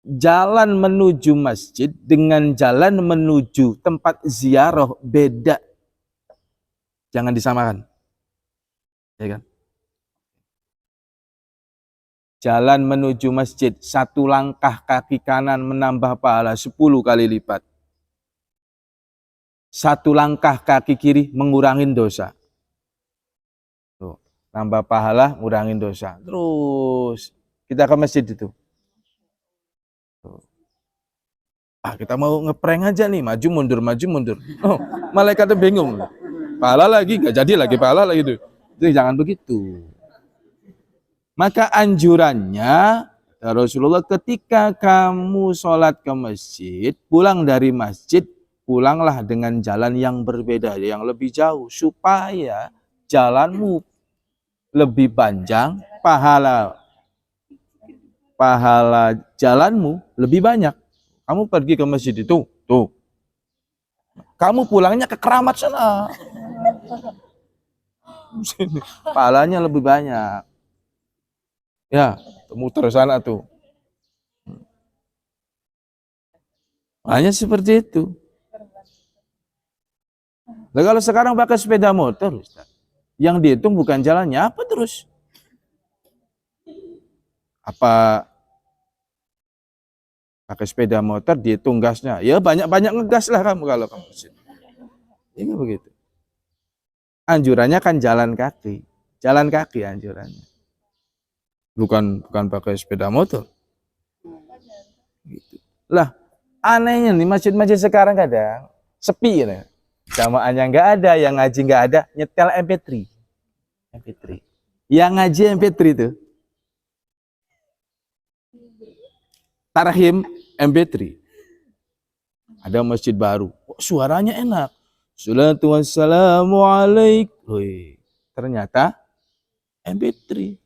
Jalan menuju masjid dengan jalan menuju tempat ziarah beda. Jangan disamakan. Ya kan? Jalan menuju masjid, 1 langkah kaki kanan menambah pahala 10 kali lipat. 1 langkah kaki kiri mengurangin dosa. Tuh, nambah pahala, ngurangin dosa. Terus kita ke masjid itu. Tuh. Kita mau ngeprank aja nih, maju mundur. Oh, malaikatnya bingung. Pahala lagi, gak jadi lagi pahala lagi itu. Jadi jangan begitu. Maka anjurannya Rasulullah ketika kamu sholat ke masjid, pulang dari masjid, pulanglah dengan jalan yang berbeda, yang lebih jauh, supaya jalanmu lebih panjang, pahala jalanmu lebih banyak. Kamu pergi ke masjid itu, tuh. Kamu pulangnya ke Keramat sana. Pahalanya lebih banyak. Ya, muter sana tuh. Hanya seperti itu. Nah, kalau sekarang pakai sepeda motor, Ustaz, yang dihitung bukan jalannya, apa terus? Apa pakai sepeda motor dihitung gasnya? Ya banyak-banyak ngegas lah kamu kalau kamu sini. Ini begitu. Anjurannya kan jalan kaki anjurannya. Bukan pakai sepeda motor. Gitu. Lah, anehnya nih masjid-masjid sekarang kadang sepi ya. Jamaahnya nggak ada, yang ngaji nggak ada, nyetel MP3. Yang ngaji MP3 tuh Tarhim MP3. Ada masjid baru, suaranya enak. Salatu wassalamu alaik. Ternyata MP3.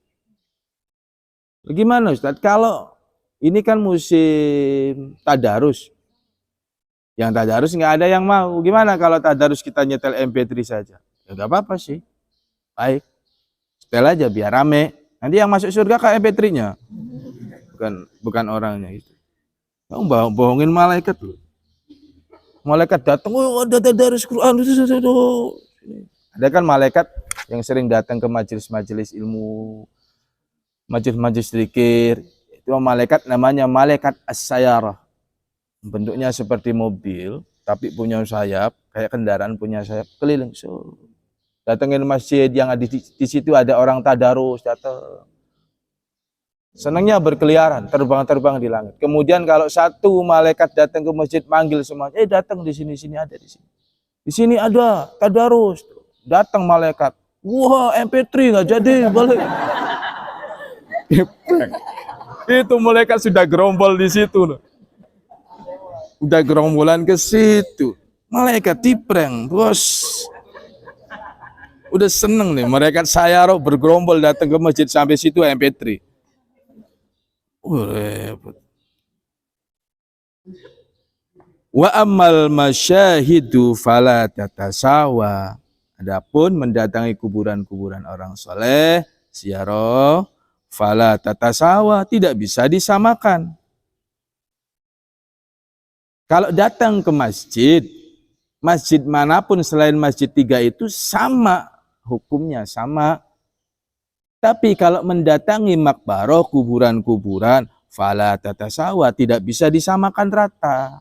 Gimana Ustaz? Kalau ini kan musim tadarus, yang tadarus nggak ada yang mau. Gimana kalau tadarus kita nyetel MP3 saja? Ya nggak apa-apa sih. Baik, setel aja biar rame. Nanti yang masuk surga ke MP3-nya, bukan orangnya itu. Kamu bohongin malaikat loh. Malaikat datang, oh ada tadarus Quran. Ada kan malaikat yang sering datang ke majelis-majelis ilmu, majelis-majelis zikir. Itu malaikat namanya malaikat as-sayarah. Bentuknya seperti mobil, tapi punya sayap, kayak kendaraan punya sayap, keliling. So, datengin masjid yang ada di situ ada orang tadarus, datang. Senangnya berkeliaran, terbang-terbang di langit. Kemudian kalau satu malaikat datang ke masjid, manggil semuanya, datang di sini ada di sini. Di sini ada tadarus. Datang malaikat. Wah, MP3 nggak jadi, balik. Itu malaikat sudah gerombol di situ. Udah gerombolan ke situ. Malaikat diprank, bos. Udah seneng nih, malaikat sayaro bergerombol datang ke masjid sampai situ MP3. Repot. Wa ammal masyahidu fala tatasawa. Adapun mendatangi kuburan-kuburan orang soleh, ziarah, fala tatasawa, tidak bisa disamakan. Kalau datang ke masjid, masjid manapun selain masjid 3 itu sama, hukumnya sama. Tapi kalau mendatangi makbaroh, kuburan-kuburan, fala tatasawa, tidak bisa disamakan rata.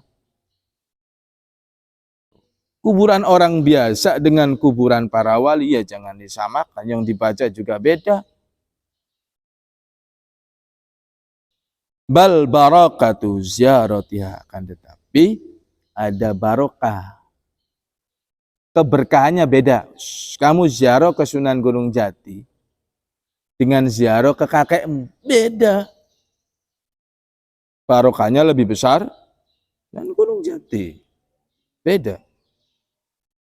Kuburan orang biasa dengan kuburan para wali, ya jangan disamakan. Yang dibaca juga beda. Bal barakatu ziyaratiha, akan tetapi ada barokah. Keberkahannya beda. Kamu ziarah ke Sunan Gunung Jati dengan ziarah ke kakekmu, beda. Barokahnya lebih besar dan Gunung Jati, beda.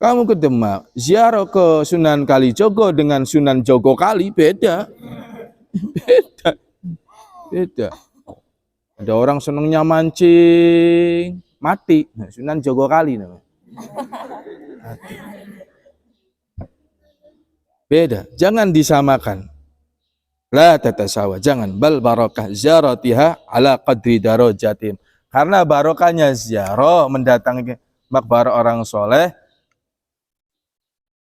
Kamu ke Demak, ziarah ke Sunan Kalijogo dengan Sunan Jogokali, beda. Beda. Ada orang senangnya mancing, mati. Nah, Sunan Jogokali namanya. Beda, jangan disamakan. La tatasawa, jangan. Bal barakah ziyaratiha ala qadri darajatim. Karena barokahnya ziarah mendatangi makbarah orang soleh,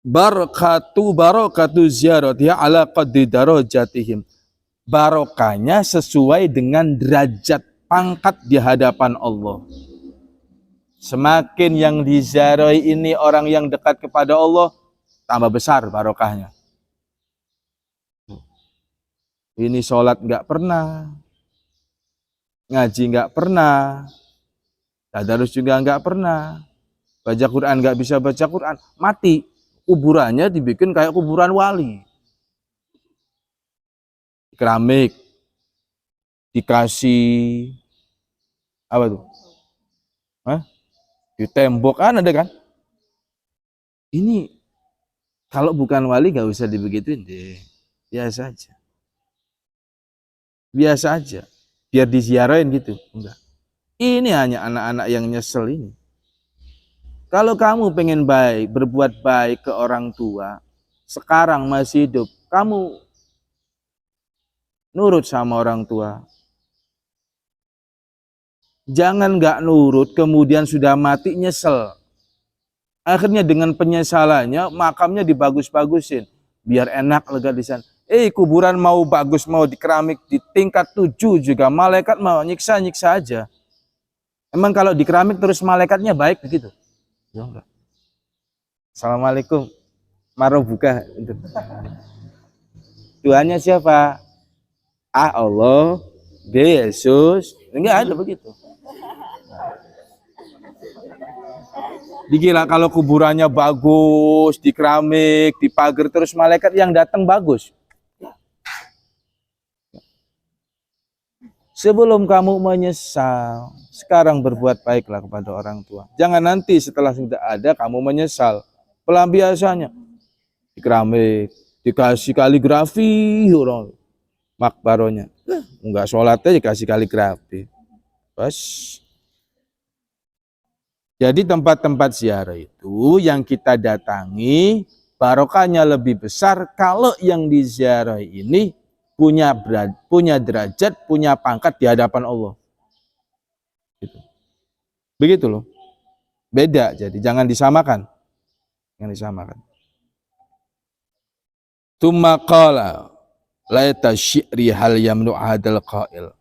barakatu ziyaratiha ala qadri darajatihim. Barokahnya sesuai dengan derajat pangkat di hadapan Allah. Semakin yang diziarahi ini orang yang dekat kepada Allah, tambah besar barokahnya. Ini sholat nggak pernah, ngaji nggak pernah, tadarus juga nggak pernah, baca Quran nggak bisa baca Quran, mati. Kuburannya dibikin kayak kuburan wali. Keramik, dikasih apa tuh? Hah? Di tembok kan ada kan? Ini kalau bukan wali nggak usah dibegituin deh, biasa aja. Biasa aja, biar diziarahin gitu. Enggak. Ini hanya anak-anak yang nyesel ini. Kalau kamu pengen baik, berbuat baik ke orang tua, sekarang masih hidup, kamu nurut sama orang tua. Jangan nggak nurut, kemudian sudah mati nyesel. Akhirnya dengan penyesalannya, makamnya dibagus-bagusin. Biar enak lega di sana. Kuburan mau bagus, mau di keramik di tingkat 7 juga, malaikat mau nyiksa-nyiksa aja. Emang kalau di keramik terus malaikatnya baik begitu? Ya enggak. Assalamualaikum. Maro buka. Tuhannya siapa? A Allah, B Yesus. Enggak ada begitu. Dikira kalau kuburannya bagus, di keramik, di pagar, terus malaikat yang datang bagus. Sebelum kamu menyesal, sekarang berbuat baiklah kepada orang tua. Jangan nanti setelah sudah ada kamu menyesal. Pelampiasannya di keramik, dikasih kaligrafi, orang makbaronya. Enggak sholat aja kasih kaligrafi. Bos. Jadi tempat-tempat ziarah itu yang kita datangi barokahnya lebih besar kalau yang diziarahi ini punya derajat, punya pangkat di hadapan Allah. Gitu. Begitu loh. Beda, jadi jangan disamakan. Jangan disamakan. Tsumma qala laita syi'ri hal yamnu hadal qail.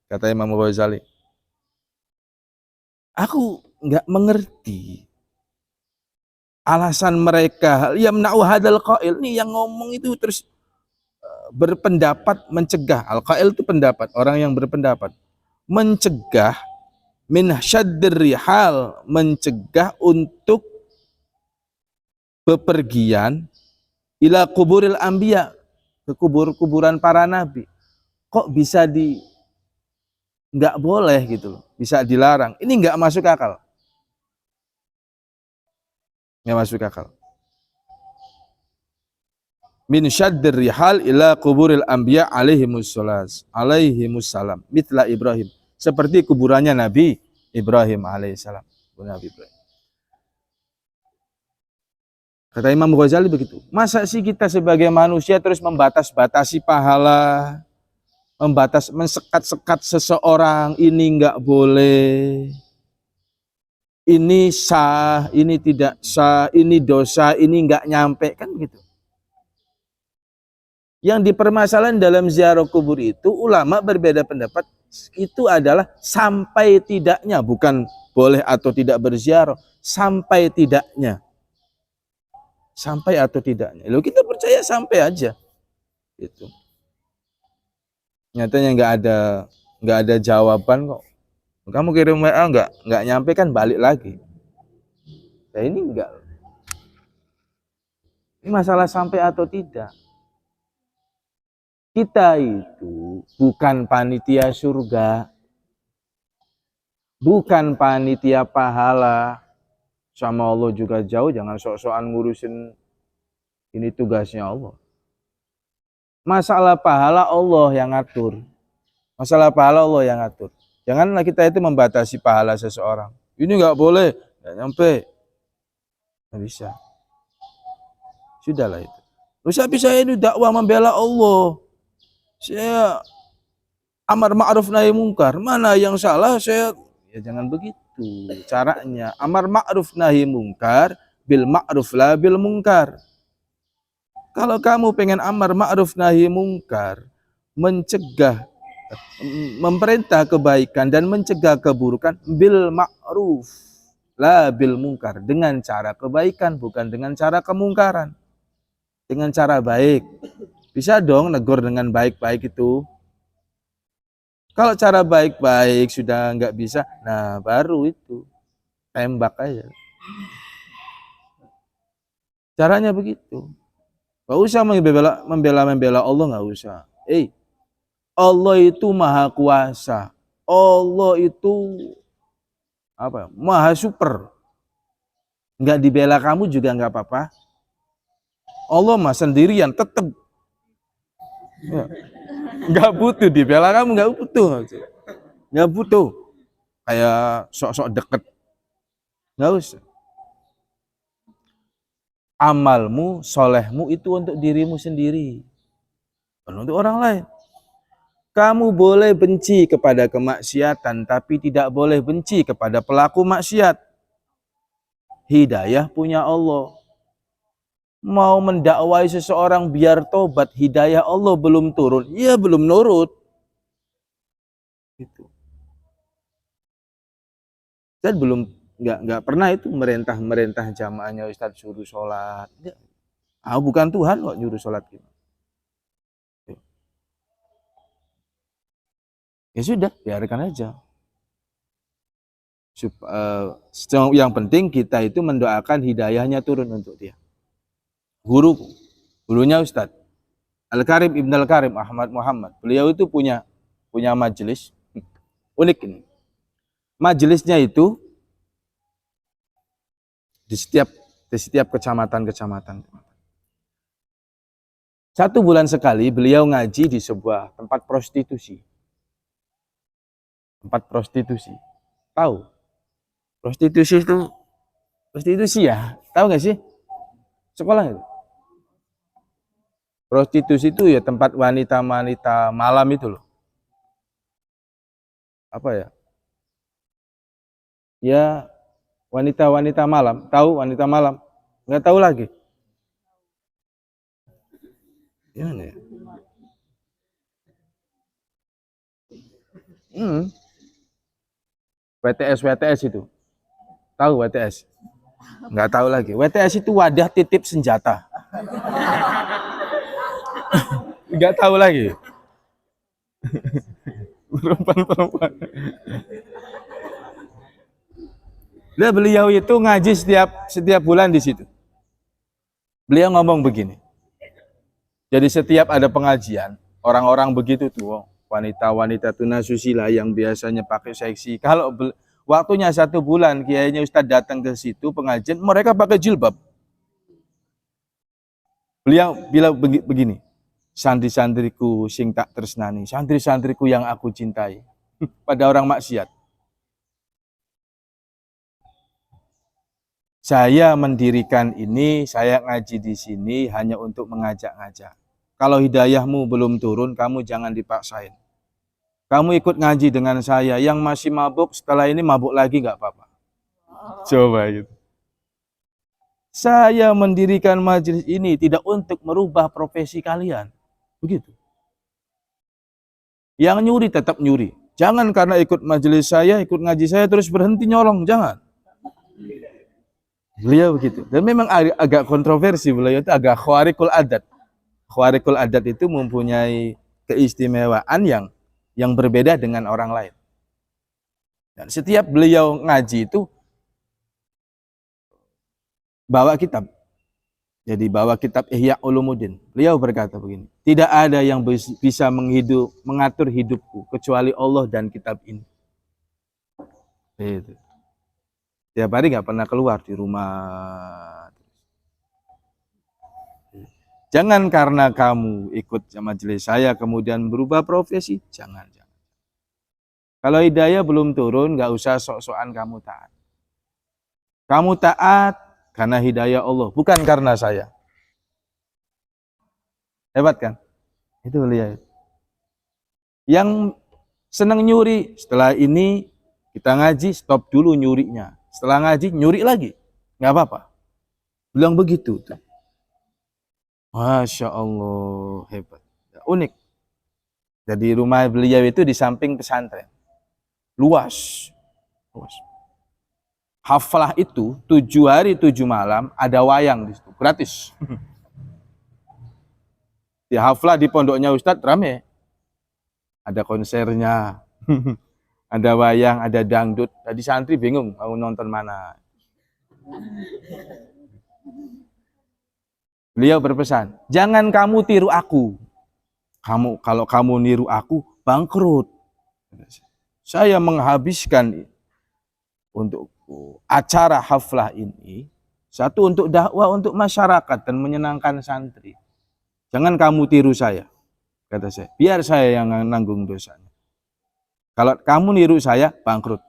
Kata Imam Ghazali. Aku nggak mengerti alasan mereka hal yamnu hadal qail. Nih yang ngomong itu terus berpendapat mencegah. Al-qail itu pendapat, orang yang berpendapat. Mencegah min syaddir rihal, mencegah untuk bepergian ila kuburil anbiya, ke kuburan para nabi. Kok bisa nggak boleh gitu loh, bisa dilarang. Ini nggak masuk akal. Nggak masuk akal. Min syaddir rihal ila kuburil anbiya alaihimussalam mitla Ibrahim, seperti kuburannya Nabi Ibrahim alaihissalam. Nabi Ibrahim. Kata Imam Ghazali begitu. Masa sih kita sebagai manusia terus membatas-batasi pahala, mensekat-sekat seseorang, ini nggak boleh, ini sah, ini tidak sah, ini dosa, ini nggak nyampe, kan gitu. Yang dipermasalahan dalam ziarah kubur itu, ulama berbeda pendapat, itu adalah sampai tidaknya, bukan boleh atau tidak berziarah, sampai tidaknya. Sampai atau tidaknya. Lalu kita percaya sampai aja. Gitu. Nyatanya nggak ada jawaban kok. Kamu kirim WA nggak nyampe kan balik lagi. Nah ini enggak. Ini masalah sampai atau tidak. Kita itu bukan panitia surga. Bukan panitia pahala. Sama Allah juga jauh, jangan sok-sokan ngurusin, ini tugasnya Allah. Masalah pahala Allah yang ngatur. Masalah pahala Allah yang ngatur. Janganlah kita itu membatasi pahala seseorang. Ini nggak boleh, nggak nyampe. Nggak bisa. Sudahlah itu. Terus habis saya ini dakwah membela Allah. Saya amar ma'ruf nahi mungkar. Mana yang salah saya, ya jangan begitu caranya. Amar ma'ruf nahi mungkar bil ma'ruf la bil mungkar. Kalau kamu pengen amar ma'ruf nahi mungkar, mencegah, memerintah kebaikan dan mencegah keburukan, bil ma'ruf la bil mungkar, dengan cara kebaikan, bukan dengan cara kemungkaran, dengan cara baik. Bisa dong negur dengan baik-baik itu. Kalau cara baik-baik sudah nggak bisa, nah baru itu tembak aja. Caranya begitu. Gak usah membela Allah, nggak usah. Allah itu maha kuasa. Allah itu apa? Maha super. Nggak dibela kamu juga nggak apa-apa. Allah mah sendirian tetap. Ya. Nggak butuh dibela kamu, nggak butuh. Nggak butuh. Kayak sok-sok deket. Nggak usah. Amalmu, solehmu itu untuk dirimu sendiri. Bukan untuk orang lain. Kamu boleh benci kepada kemaksiatan, tapi tidak boleh benci kepada pelaku maksiat. Hidayah punya Allah. Mau mendakwai seseorang biar tobat, hidayah Allah belum turun, ya belum nurut. Gitu. Dan belum nggak pernah itu merintah jamaahnya Ustadz suruh sholat. Bukan Tuhan kok nyuruh sholat kita. Ya sudah, biarkan aja. Yang penting kita itu mendoakan hidayahnya turun untuk dia. Gurunya Ustadz Al-Karim Ibn Al-Karim Ahmad Muhammad. Beliau itu punya majelis unik ini. Majelisnya itu di setiap kecamatan. 1 bulan sekali beliau ngaji di sebuah tempat prostitusi. Tempat prostitusi. Tahu? Prostitusi itu prostitusi ya? Tahu nggak sih? Sekolah itu. Prostitusi itu ya tempat wanita-wanita malam itu loh. Apa ya? Ya wanita-wanita malam. Tahu wanita malam? Nggak tahu lagi. Gimana ya? WTS itu. Tahu WTS? Nggak tahu lagi. WTS itu wadah titip senjata. Nggak tahu lagi. Perempuan-perempuan. Nah, beliau itu ngaji setiap bulan di situ. Beliau ngomong begini. Jadi setiap ada pengajian, orang-orang begitu tuh, wanita-wanita tunasusila yang biasanya pakai seksi. Kalau waktunya 1 bulan, kiainya Ustadz datang ke situ pengajian, mereka pakai jilbab. Beliau bilang begini, santri-santriku sing tak tresnani, santri-santriku yang aku cintai. Pada orang maksiat. Saya mendirikan ini, saya ngaji di sini hanya untuk mengajak-ngajak. Kalau hidayahmu belum turun, kamu jangan dipaksain. Kamu ikut ngaji dengan saya, yang masih mabuk setelah ini mabuk lagi nggak apa-apa. Coba gitu. Saya mendirikan majelis ini tidak untuk merubah profesi kalian. Begitu. Yang nyuri tetap nyuri. Jangan karena ikut majelis saya, ikut ngaji saya terus berhenti nyolong, jangan. Beliau begitu. Dan memang agak kontroversi, beliau itu agak khawarikul adat. Khawarikul adat itu mempunyai keistimewaan yang berbeda dengan orang lain. Dan setiap beliau ngaji itu bawa kitab. Jadi bawa kitab Ihya Ulumuddin. Beliau berkata begini, tidak ada yang bisa mengatur hidupku kecuali Allah dan kitab ini. Itu. Tiap hari nggak pernah keluar di rumah. Jangan karena kamu ikut majelis saya kemudian berubah profesi. Jangan. Kalau hidayah belum turun, nggak usah sok-sokan kamu taat. Kamu taat karena hidayah Allah, bukan karena saya. Hebat kan? Itu beliau. Yang senang nyuri, setelah ini kita ngaji, stop dulu nyurinya. Setelah ngaji, nyuri lagi. Nggak apa-apa. Bilang begitu. Masya Allah, hebat. Unik. Jadi rumah beliau itu di samping pesantren. Luas. Haflah itu 7 hari 7 malam ada wayang di situ, gratis. Di haflah di pondoknya Ustadz rame. Ada konsernya. Ada wayang, ada dangdut. Tadi santri bingung mau nonton mana. Beliau berpesan, jangan kamu tiru aku. Kalau kamu niru aku, bangkrut. Saya menghabiskan untuk acara haflah ini, satu untuk dakwah untuk masyarakat dan menyenangkan santri. Jangan kamu tiru saya, kata saya. Biar saya yang nanggung dosanya. Kalau kamu niru saya, bangkrut.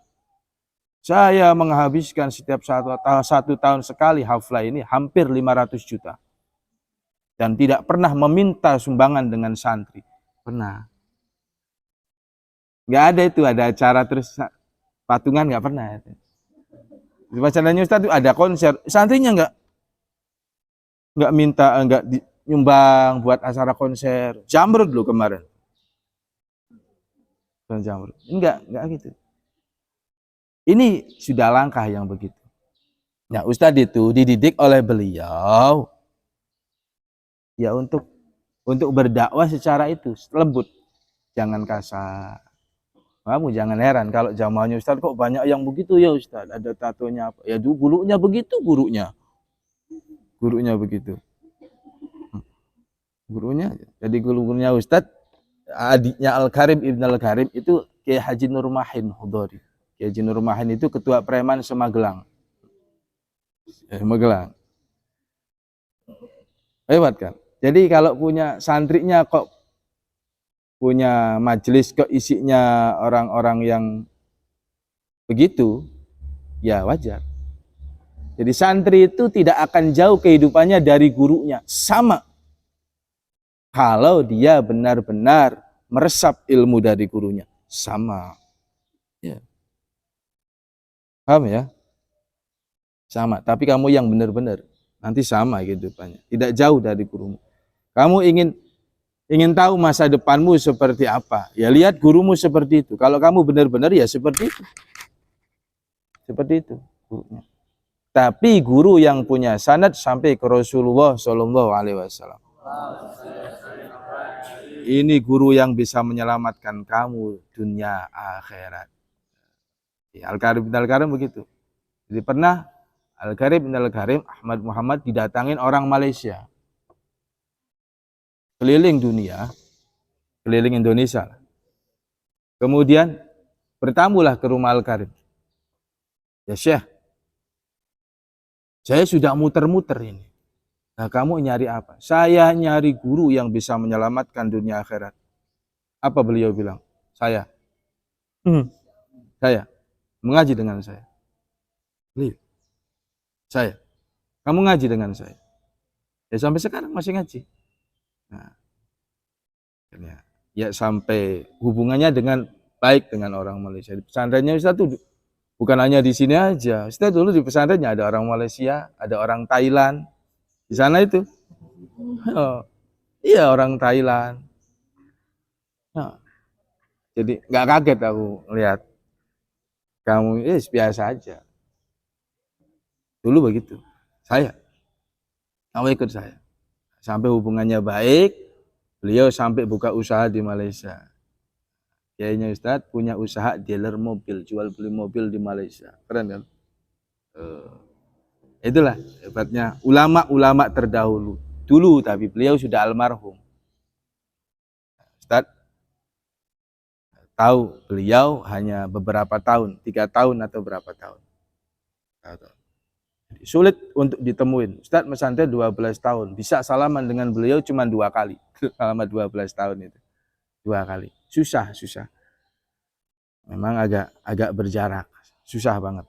Saya menghabiskan setiap 1 tahun sekali haflah ini hampir 500 juta. Dan tidak pernah meminta sumbangan dengan santri. Pernah. Nggak ada itu, ada acara terus patungan nggak pernah. Di pacarannya Ustadz itu ada konser, santrinya nggak minta, nggak nyumbang buat acara konser. Jamrud loh kemarin. Jamrud. Enggak gitu. Ini sudah langkah yang begitu. Nah, Ustadz itu dididik oleh beliau ya untuk berdakwah secara itu lembut, jangan kasar. Kamu jangan heran kalau jamaahnya Ustadz kok banyak yang begitu ya Ustadz, ada tatonya apa? Ya gurunya begitu, gurunya begitu. Gurunya, jadi gurunya Ustadz, adiknya Al-Karim Ibn Al-Karim itu Kiai Haji Nur Mahin Hudori. Kiai Haji Nur Mahin itu ketua preman Semagelang. Magelang. Hebat kan? Jadi kalau punya santrinya kok punya majelis kok isinya orang-orang yang begitu, ya wajar. Jadi santri itu tidak akan jauh kehidupannya dari gurunya, sama. Kalau dia benar-benar meresap ilmu dari gurunya, sama. Ya. Paham ya? Sama. Tapi kamu yang benar-benar, nanti sama kehidupannya. Tidak jauh dari gurumu. Kamu ingin tahu masa depanmu seperti apa? Ya lihat gurumu seperti itu. Kalau kamu benar-benar ya seperti itu. Seperti itu gurunya. Tapi guru yang punya sanad sampai ke Rasulullah Shallallahu Alaihi Wasallam. Ini guru yang bisa menyelamatkan kamu dunia akhirat. Al-Karim bin Al-Karim begitu. Jadi pernah Al-Karim bin Al-Karim Ahmad Muhammad didatangin orang Malaysia. Keliling dunia, keliling Indonesia. Kemudian bertamulah ke rumah Al-Karim. Ya Syekh, saya sudah muter-muter ini. Nah, kamu nyari apa? Saya nyari guru yang bisa menyelamatkan dunia akhirat. Apa beliau bilang? Saya. Saya. Mengaji dengan saya. Beliau. Saya. Kamu ngaji dengan saya. Ya sampai sekarang masih ngaji. Nah, ya sampai hubungannya dengan baik dengan orang Malaysia. Di pesantrennya Ustaz tuh bukan hanya di sini aja. Ustaz dulu di pesantrennya ada orang Malaysia, ada orang Thailand. Di sana itu. Oh, iya orang Thailand. Nah, jadi nggak kaget aku lihat kamu biasa aja. Dulu begitu. Kamu ikut saya. Sampai hubungannya baik, beliau sampai buka usaha di Malaysia. Kayaknya Ustadz punya usaha dealer mobil, jual beli mobil di Malaysia. Keren kan? Itulah hebatnya ulama-ulama terdahulu. Dulu tapi beliau sudah almarhum. Ustadz tahu beliau hanya beberapa tahun, 3 tahun atau berapa tahun. Jadi, sulit untuk ditemuin. Ustadz pesantren 12 tahun, bisa salaman dengan beliau cuma 2 kali. Selama 12 tahun itu. 2 kali. Susah. Memang agak berjarak, susah banget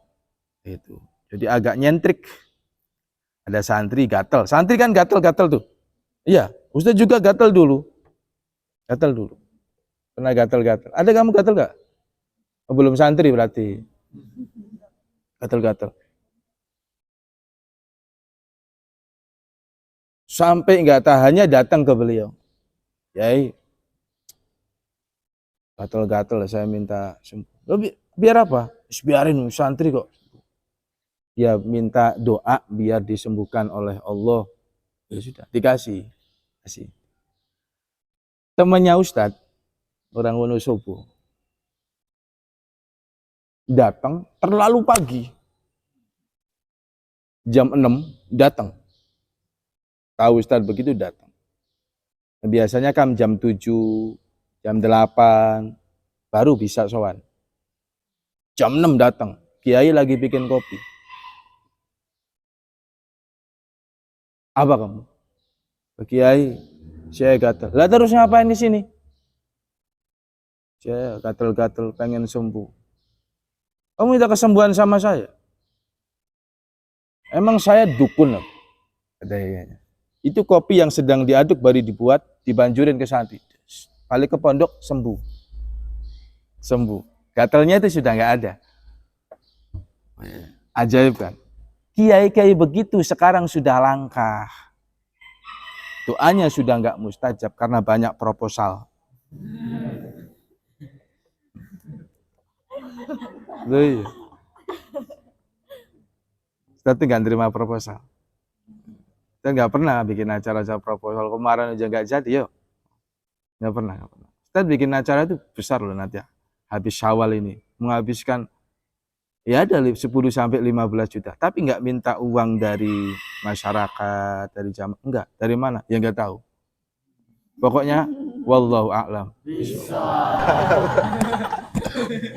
itu. Jadi agak nyentrik. Ada santri gatel. Santri kan gatel-gatel tuh. Iya, Ustaz juga gatel dulu. Pernah gatel-gatel. Ada kamu gatel gak? Oh, belum santri berarti. Gatel-gatel. Sampai nggak tahannya datang ke beliau. Yai, gatel-gatel saya minta sembuh. Biar apa? Biarin santri kok. Ya minta doa biar disembuhkan oleh Allah. Ya sudah, dikasih. Temannya Ustadz, orang Wonosobo, datang terlalu pagi. Jam 6 datang. Tahu Ustadz begitu datang. Biasanya kan jam 7, jam 8 baru bisa sowan. Jam 6 datang. Kiai lagi bikin kopi. Apa kamu? Kiai, saya gatel. Lah terus ngapain di sini? Saya gatel-gatel pengen sembuh. Kamu minta kesembuhan sama saya? Emang saya dukun loh. Katanya. Itu kopi yang sedang diaduk baru dibuat, dibanjurin ke santri. Balik ke pondok sembuh. Gatelnya itu sudah nggak ada. Ajaib kan? Kiai-kiai begitu sekarang sudah langka. Doanya sudah nggak mustajab karena banyak proposal. Loh, Ustaz nggak terima proposal. Kita nggak pernah bikin acara-acara proposal. Kemarin aja nggak jadi, yuk. Nggak pernah. Ustaz bikin acara itu besar loh nanti ya. Habis Syawal ini menghabiskan ya ada 10 sampai 15 juta. Tapi nggak minta uang dari masyarakat, dari jamaah. Enggak. Dari mana? Ya nggak tahu. Pokoknya wallahu a'lam.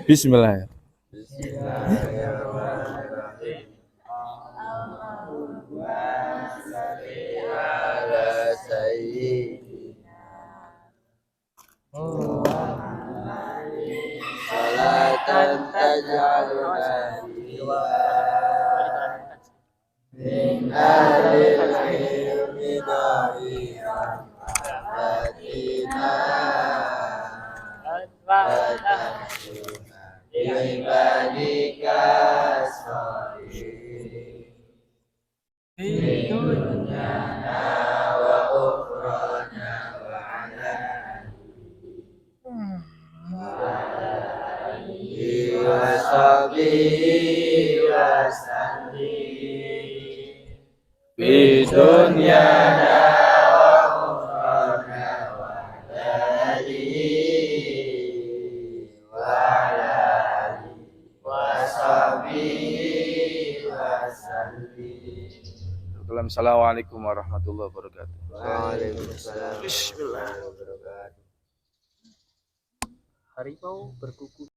Bismillah. Allahumma shalli ala sayyidina تجعلنا من أهل العلم دار رحمتنا بعبادك الصالحين في دنيانا وأخرانا وعلى آله وصحبه وسلم في دنيانا وأخرانا وعلى آله وعلى آله وصحبه وسلم. Assalamualaikum warahmatullahi wabarakatuh. Waalaikumsalam. Bismillah. Harimau berkuku.